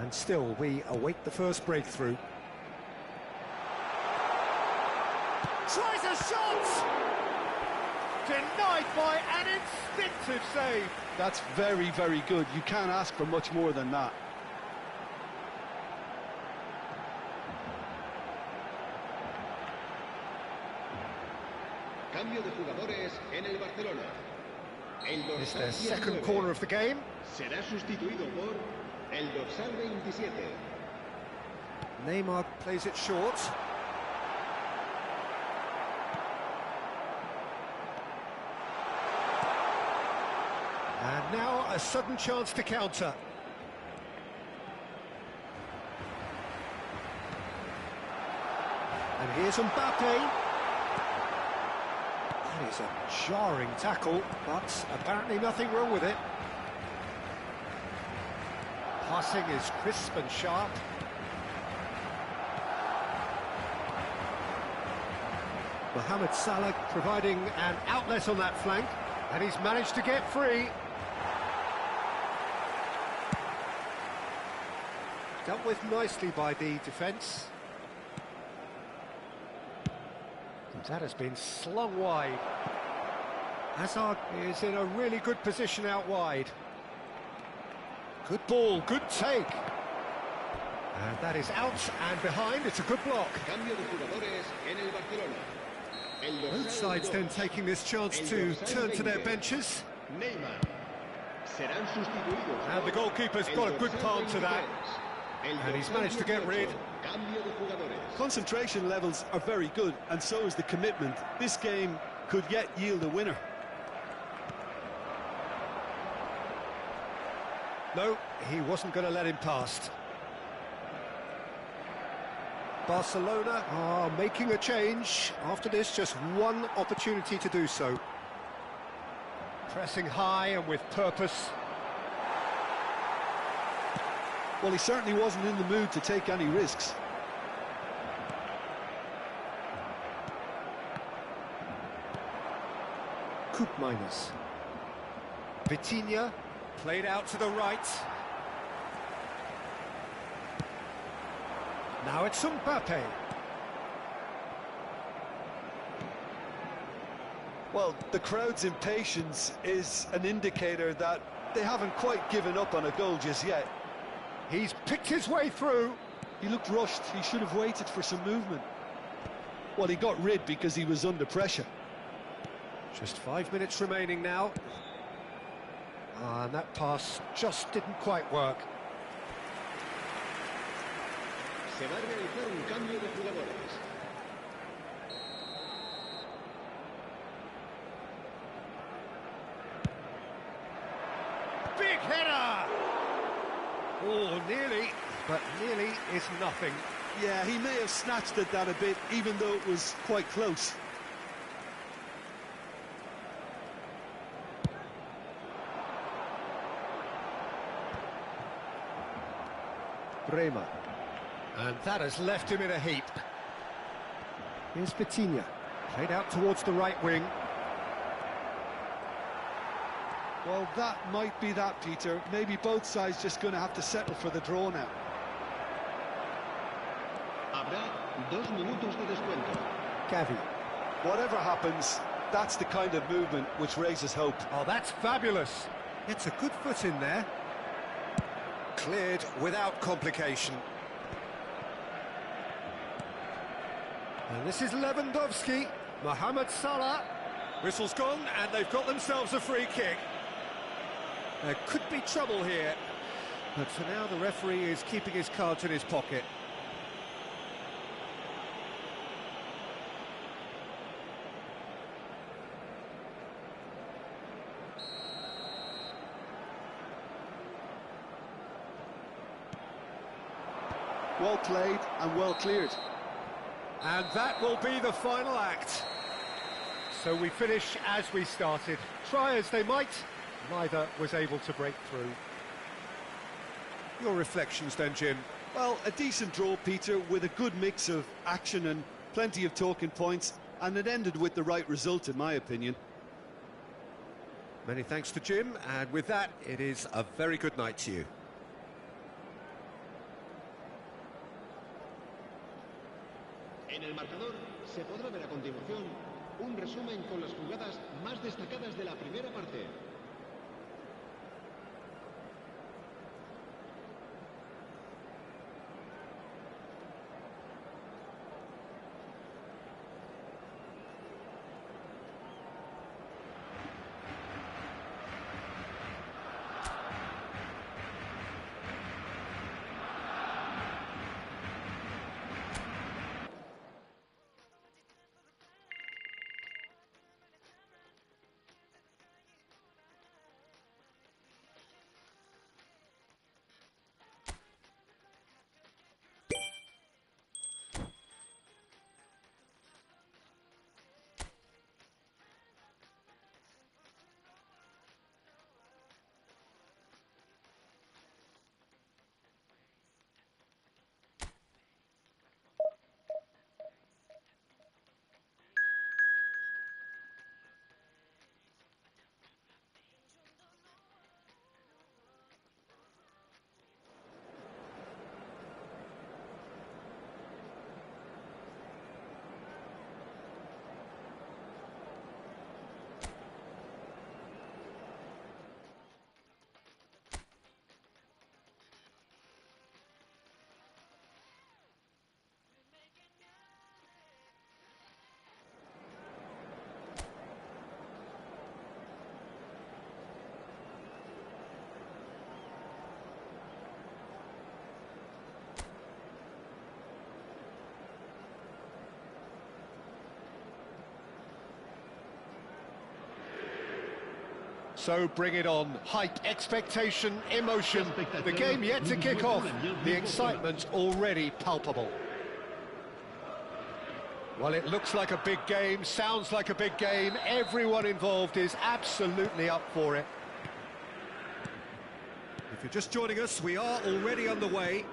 And still, we await the first breakthrough. Tries a shot! Denied by an instinctive save. That's very, very good. You can't ask for much more than that. Cambio de jugadores en el Barcelona. It's their second corner of the game. Será sustituido por el dorsal 27. Neymar plays it short. And now a sudden chance to counter. And here's Mbappe. That is a jarring tackle, but apparently nothing wrong with it. Passing is crisp and sharp. Mohamed Salah providing an outlet on that flank, and he's managed to get free. Dealt with nicely by the defence. And that has been slung wide. Hazard is in a really good position out wide. Good ball, good take. And that is out and behind, it's a good block. Cambio de jugadores en el Barcelona. Both sides then taking this chance to turn to their benches. Neymar. Serán sustituidos. And the goalkeeper's got a good palm to that. And he's managed to get rid. Cambio de jugadores. Concentration levels are very good, and so is the commitment. This game could yet yield a winner. No, he wasn't going to let him past. Barcelona are making a change. After this, just one opportunity to do so. Pressing high and with purpose. Well, he certainly wasn't in the mood to take any risks. Koopmeiners. Vitinha played out to the right. Now it's Mbappe. Well, the crowd's impatience is an indicator that they haven't quite given up on a goal just yet. He's picked his way through. He looked rushed. He should have waited for some movement. Well, he got rid because he was under pressure. Just 5 minutes remaining now. And that pass just didn't quite work. Se va a realizar un cambio de jugadores. Big header! Oh, nearly, but nearly is nothing. Yeah, he may have snatched at that a bit, even though it was quite close. Bremer. And that has left him in a heap. Here's Vitinha. Played out towards the right wing. Well, that might be that, Peter. Maybe both sides just going to have to settle for the draw now. Habrá 2 minutos de descuento. Gavi. Whatever happens, that's the kind of movement which raises hope. Oh, that's fabulous. It's a good foot in there. Cleared without complication. And this is Lewandowski. Mohamed Salah. Whistle's gone, and they've got themselves a free kick. There could be trouble here, but for now the referee is keeping his cards in his pocket. Well played and well cleared. And that will be the final act. So we finish as we started. Try as they might, neither was able to break through. Your reflections then, Jim? Well, a decent draw, Peter, with a good mix of action and plenty of talking points, and it ended with the right result, in my opinion. Many thanks to Jim, and with that, it is a very good night to you. En el marcador se podrá ver a continuación un resumen con las jugadas más destacadas de la primera parte. So bring it on. Hype, expectation, emotion. The game yet to kick off. The excitement already palpable. Well, it looks like a big game, sounds like a big game. Everyone involved is absolutely up for it. If you're just joining us, we are already underway.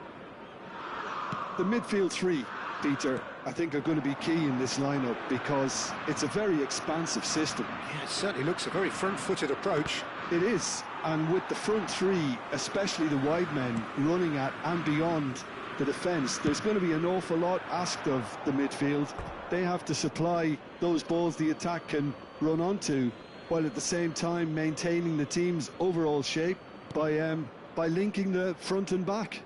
The midfield three, Peter, I think are going to be key in this lineup because it's a very expansive system. Yeah, it certainly looks a very front-footed approach. It is, and with the front three, especially the wide men, running at and beyond the defence, there's going to be an awful lot asked of the midfield. They have to supply those balls the attack can run onto, while at the same time maintaining the team's overall shape by linking the front and back.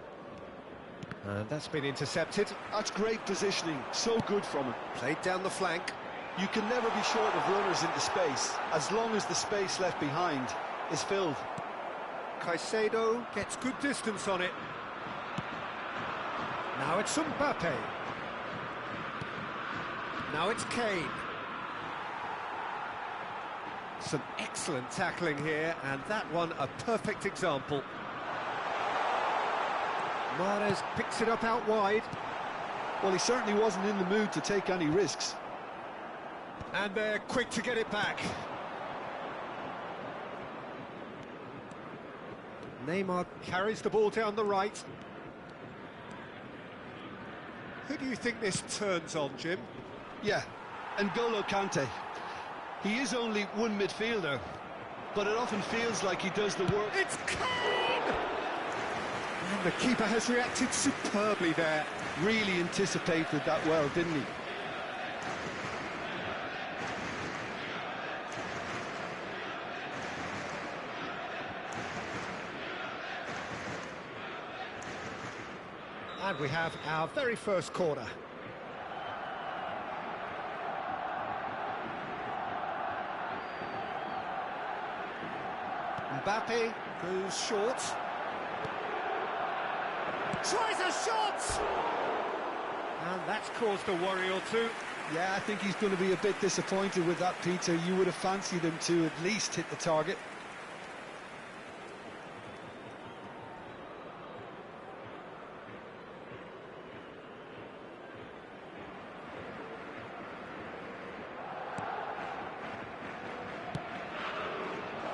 And that's been intercepted. That's great positioning, so good from him. Played down the flank. You can never be short of runners into space, as long as the space left behind is filled. Caicedo gets good distance on it. Now it's Mbappe. Now it's Kane. Some excellent tackling here, and that one a perfect example. Mahrez picks it up out wide. Well, he certainly wasn't in the mood to take any risks. And they're quick to get it back. Neymar carries the ball down the right. Who do you think this turns on, Jim? Yeah, N'Golo Kante. He is only one midfielder, but it often feels like he does the work. It's Kane! And the keeper has reacted superbly there. Really anticipated that well, didn't he? And we have our very first corner. Mbappe goes short. Tries a shot! And that's caused a worry or two. Yeah, I think he's going to be a bit disappointed with that, Peter. You would have fancied him to at least hit the target.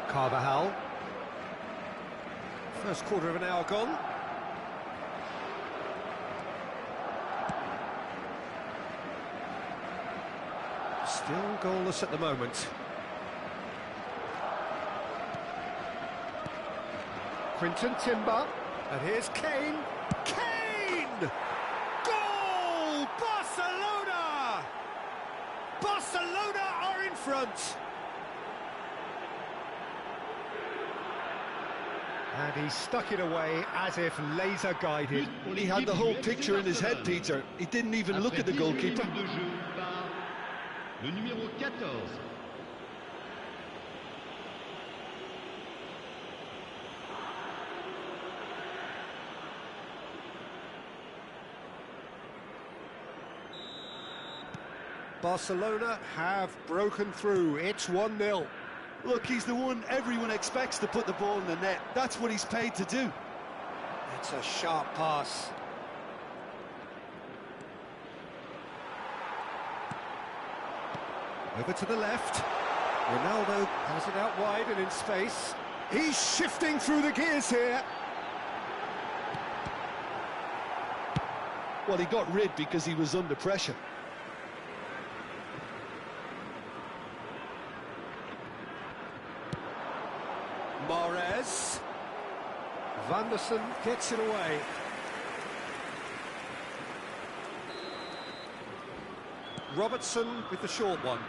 Carvajal. First quarter of an hour gone. Still goalless at the moment. Quinton Timber. And here's Kane. Kane! Goal! Barcelona! Barcelona are in front. And he stuck it away as if laser-guided. He had the whole picture in his head, Peter. He didn't even look at the goalkeeper. Le numéro 14. Barcelona have broken through. It's 1-0. Look, he's the one everyone expects to put the ball in the net. That's what he's paid to do. It's a sharp pass. Over to the left. Ronaldo has it out wide and in space. He's shifting through the gears here. Well, he got rid because he was under pressure. Mahrez. Van der Sar gets it away. Robertson with the short one.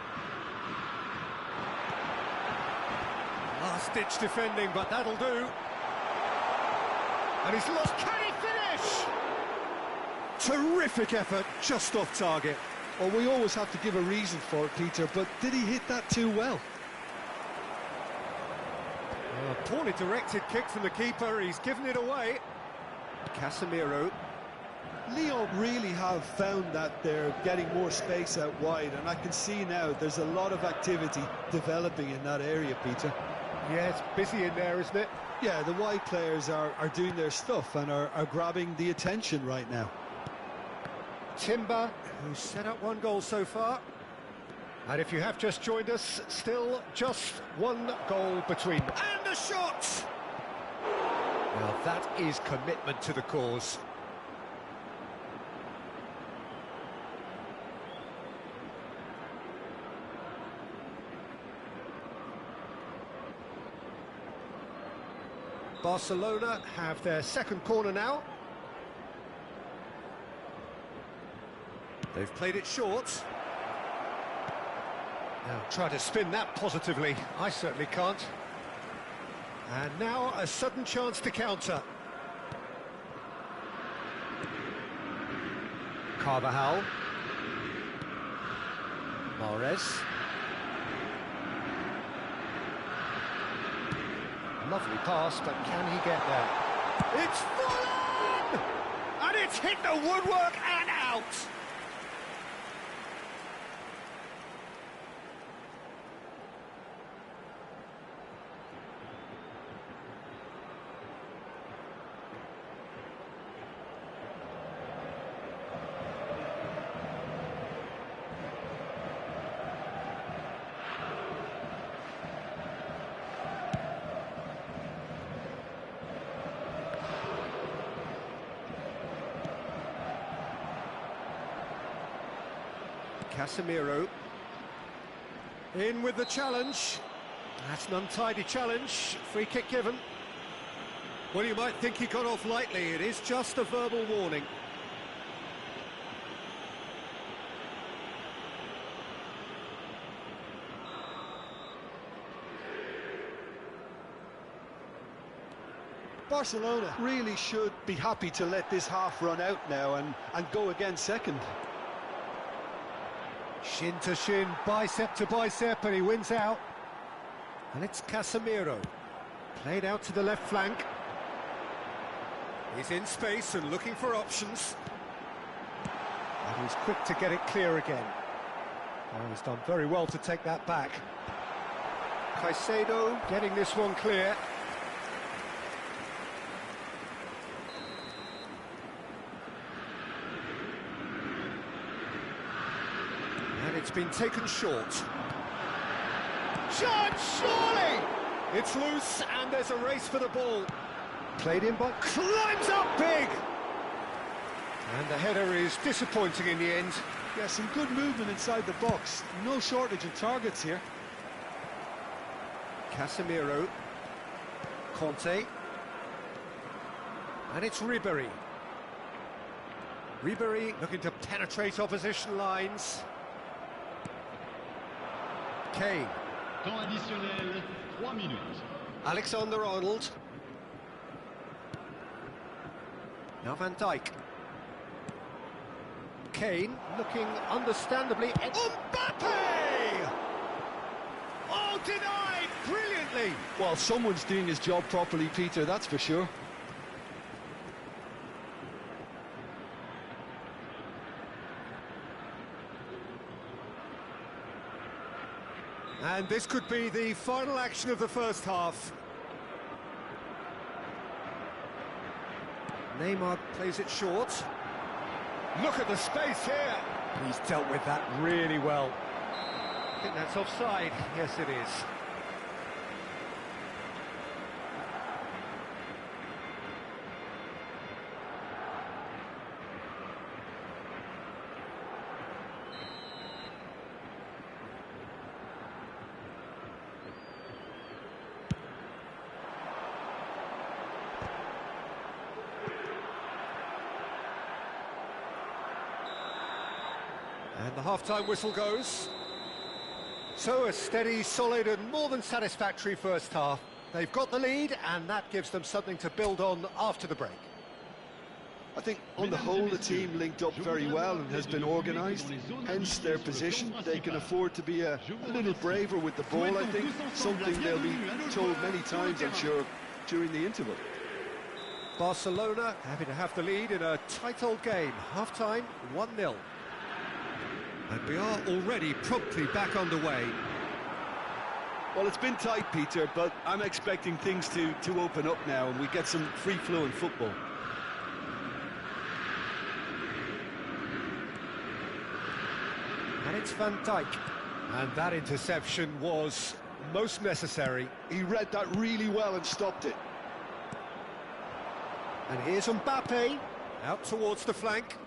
Last-ditch defending, but that'll do. And he's lost. Can he finish? Terrific effort, just off target. Well, we always have to give a reason for it, Peter, but did he hit that too well? A poorly directed kick from the keeper, he's given it away. Casemiro. Lyon really have found that they're getting more space out wide, and I can see now there's a lot of activity developing in that area, Peter. Yeah, it's busy in there, isn't it? Yeah, the wide players are doing their stuff and are grabbing the attention right now. Timber, who's set up one goal so far. And if you have just joined us, still just one goal between them. And a shot! Now that is commitment to the cause. Barcelona have their second corner now. They've played it short. Now try to spin that positively. I certainly can't. And now a sudden chance to counter. Carvajal. Mahrez. Lovely pass, but can he get there? It's full on! And it's hit the woodwork and out! Casemiro in with the challenge. That's an untidy challenge. Free kick given. Well, you might think he got off lightly. It is just a verbal warning. Barcelona really should be happy to let this half run out now and go again second. Shin to shin, bicep to bicep, and he wins out. And it's Casemiro. Played out to the left flank. He's in space and looking for options. And he's quick to get it clear again. Oh, he's done very well to take that back. Caicedo getting this one clear. It's been taken short. Shot, surely! It's loose, and there's a race for the ball. Played in, but climbs up big! And the header is disappointing in the end. Yeah, some good movement inside the box. No shortage of targets here. Casemiro. Conte. And it's Ribéry. Ribéry looking to penetrate opposition lines. Kane. Temps additionnel, 3 minutes. Alexander-Arnold. Now Van Dijk. Kane looking understandably... Mbappe! Oh, denied brilliantly! Well, someone's doing his job properly, Peter, that's for sure. And this could be the final action of the first half. Neymar plays it short. Look at the space here. He's dealt with that really well. I think that's offside. Yes, it is. And the half-time whistle goes. So a steady, solid and more than satisfactory first half. They've got the lead and that gives them something to build on after the break. I think on the whole the team linked up very well and has been organised, hence their position. They can afford to be a little braver with the ball, I think, something they'll be told many times, I'm sure, during the interval. Barcelona happy to have the lead in a tight old game. Half-time, 1-0. And we are already promptly back underway. Well, it's been tight, Peter, but I'm expecting things to open up now and we get some free-flowing football. And it's Van Dijk. And that interception was most necessary. He read that really well and stopped it. And here's Mbappe, out towards the flank.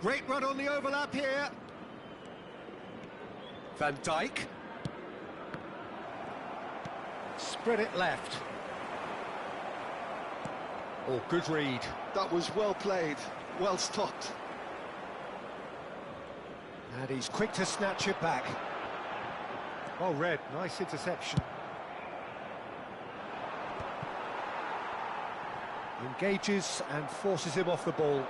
Great run on the overlap here. Van Dijk. Spread it left. Oh, good read. That was well played, well stopped. And he's quick to snatch it back. Oh, Red, nice interception. Engages and forces him off the ball.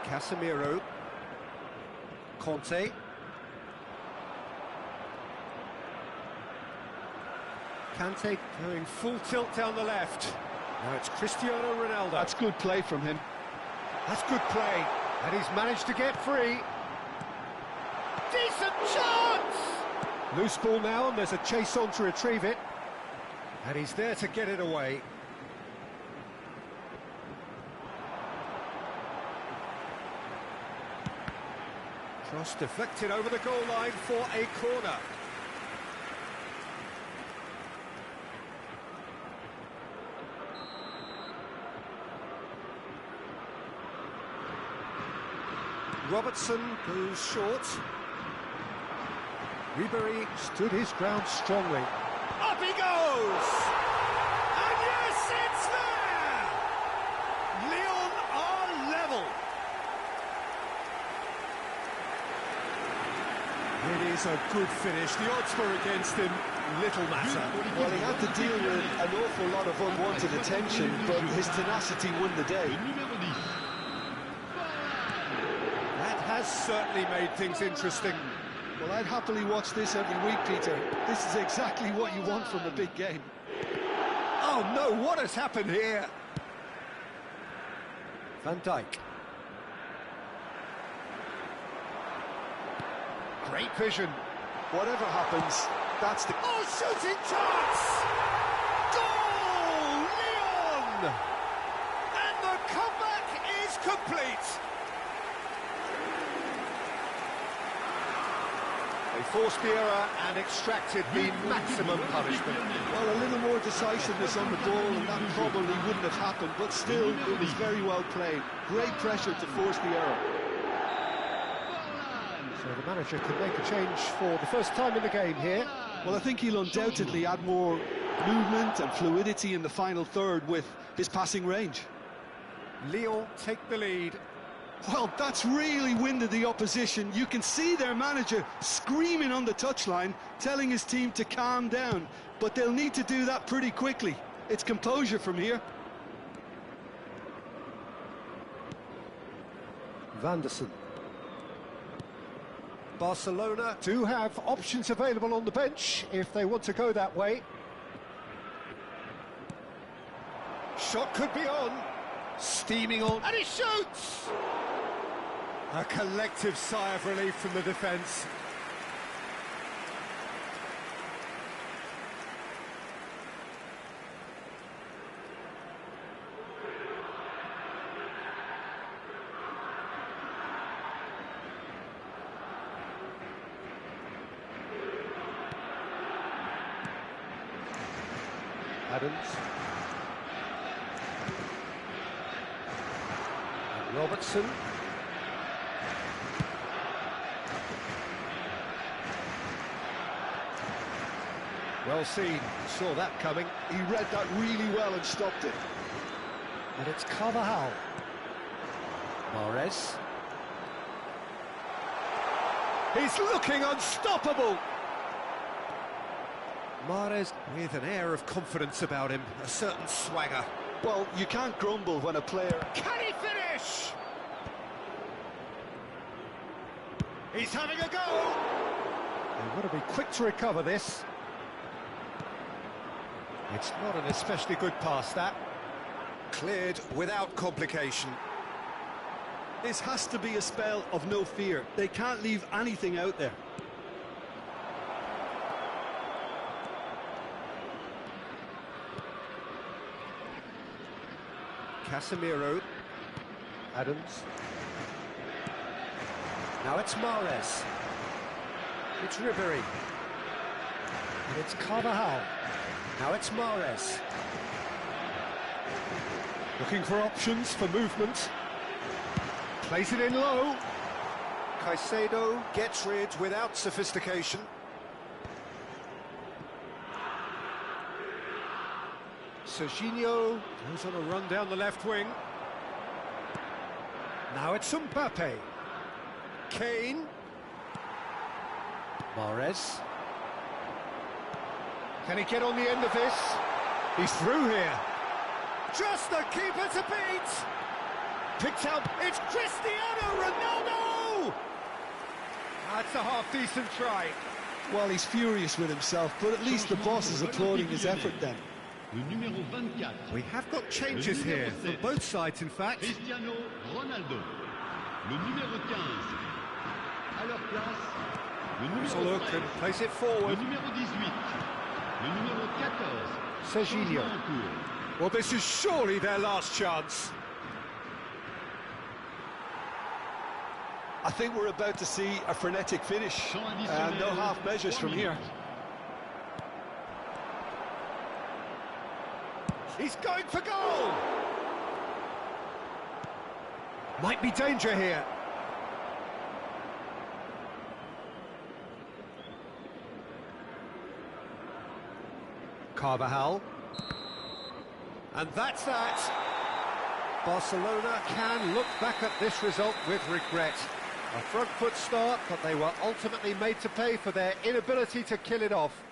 Casemiro. Conte. Kante going full tilt down the left. Now it's Cristiano Ronaldo. That's good play from him. That's good play. And he's managed to get free. Decent chance! Loose ball now, and there's a chase on to retrieve it. And he's there to get it away. Cross deflected over the goal line for a corner. Robertson goes short. Ribery stood his ground strongly. Up he goes! And yes, it's there! Lyon are level. It is a good finish. The odds were against him. Little matter. Well, he had to deal with an awful lot of unwanted attention, but his tenacity won the day. Has certainly made things interesting. Well, I'd happily watch this every week, Peter. This is exactly what you want from a big game. Oh no, what has happened here? Van Dijk. Great vision. Whatever happens, that's the... Oh, shooting chance! Goal! Lyon! And the comeback is complete. They forced the error and extracted the maximum punishment. Well, a little more decisiveness on the ball and that probably wouldn't have happened, but still, it was very well played. Great pressure to force the error. So the manager could make a change for the first time in the game here. Well, I think he'll undoubtedly add more movement and fluidity in the final third with his passing range. Lyon take the lead. Well, that's really winded the opposition. You can see their manager screaming on the touchline, telling his team to calm down. But they'll need to do that pretty quickly. It's composure from here. Vanderson. Barcelona do have options available on the bench if they want to go that way. Shot could be on. Steaming on. And he shoots! A collective sigh of relief from the defence. Adams. And Robertson. Well seen, saw that coming. He read that really well and stopped it. And it's Carvajal. Mahrez. He's looking unstoppable! Mahrez with an air of confidence about him, a certain swagger. Well, you can't grumble when a player... Can he finish? He's having a go! They've got to be quick to recover this. It's not an especially good pass, that. Cleared without complication. This has to be a spell of no fear. They can't leave anything out there. Casemiro. Adams. Now it's Mahrez. It's Ribery. And it's Carvajal. Now it's Mahrez. Looking for options for movement. Plays it in low. Caicedo gets rid without sophistication. Serginho goes on a run down the left wing. Now it's Mbappe. Kane. Mahrez. Can he get on the end of this? He's through here. Just the keeper to beat. Picked out. It's Cristiano Ronaldo! That's a half-decent try. Well, he's furious with himself, but at least the boss is applauding his effort then. Le numéro 24. We have got changes here, from both sides in fact. Cristiano Ronaldo. Le numéro 15. À leur place, le Let's numéro look 13. and place it Le forward. numéro 18. Le numéro 14. Serginho. Changement en cours. Well, this is surely their last chance. I think we're about to see a frenetic finish. Temps additionnel, No half measures 3 from here. minutes. He's going for goal! Might be danger here. Carvajal. And that's that. Barcelona can look back at this result with regret. A front foot start, but they were ultimately made to pay for their inability to kill it off.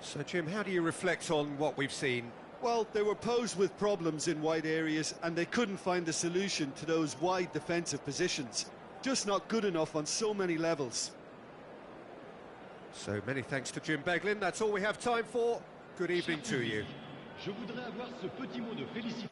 So, Jim, how do you reflect on what we've seen? Well, they were posed with problems in wide areas and they couldn't find a solution to those wide defensive positions. Just not good enough on so many levels. So many thanks to Jim Beglin. That's all we have time for. Good evening to you. Je voudrais avoir ce petit mot de félicité.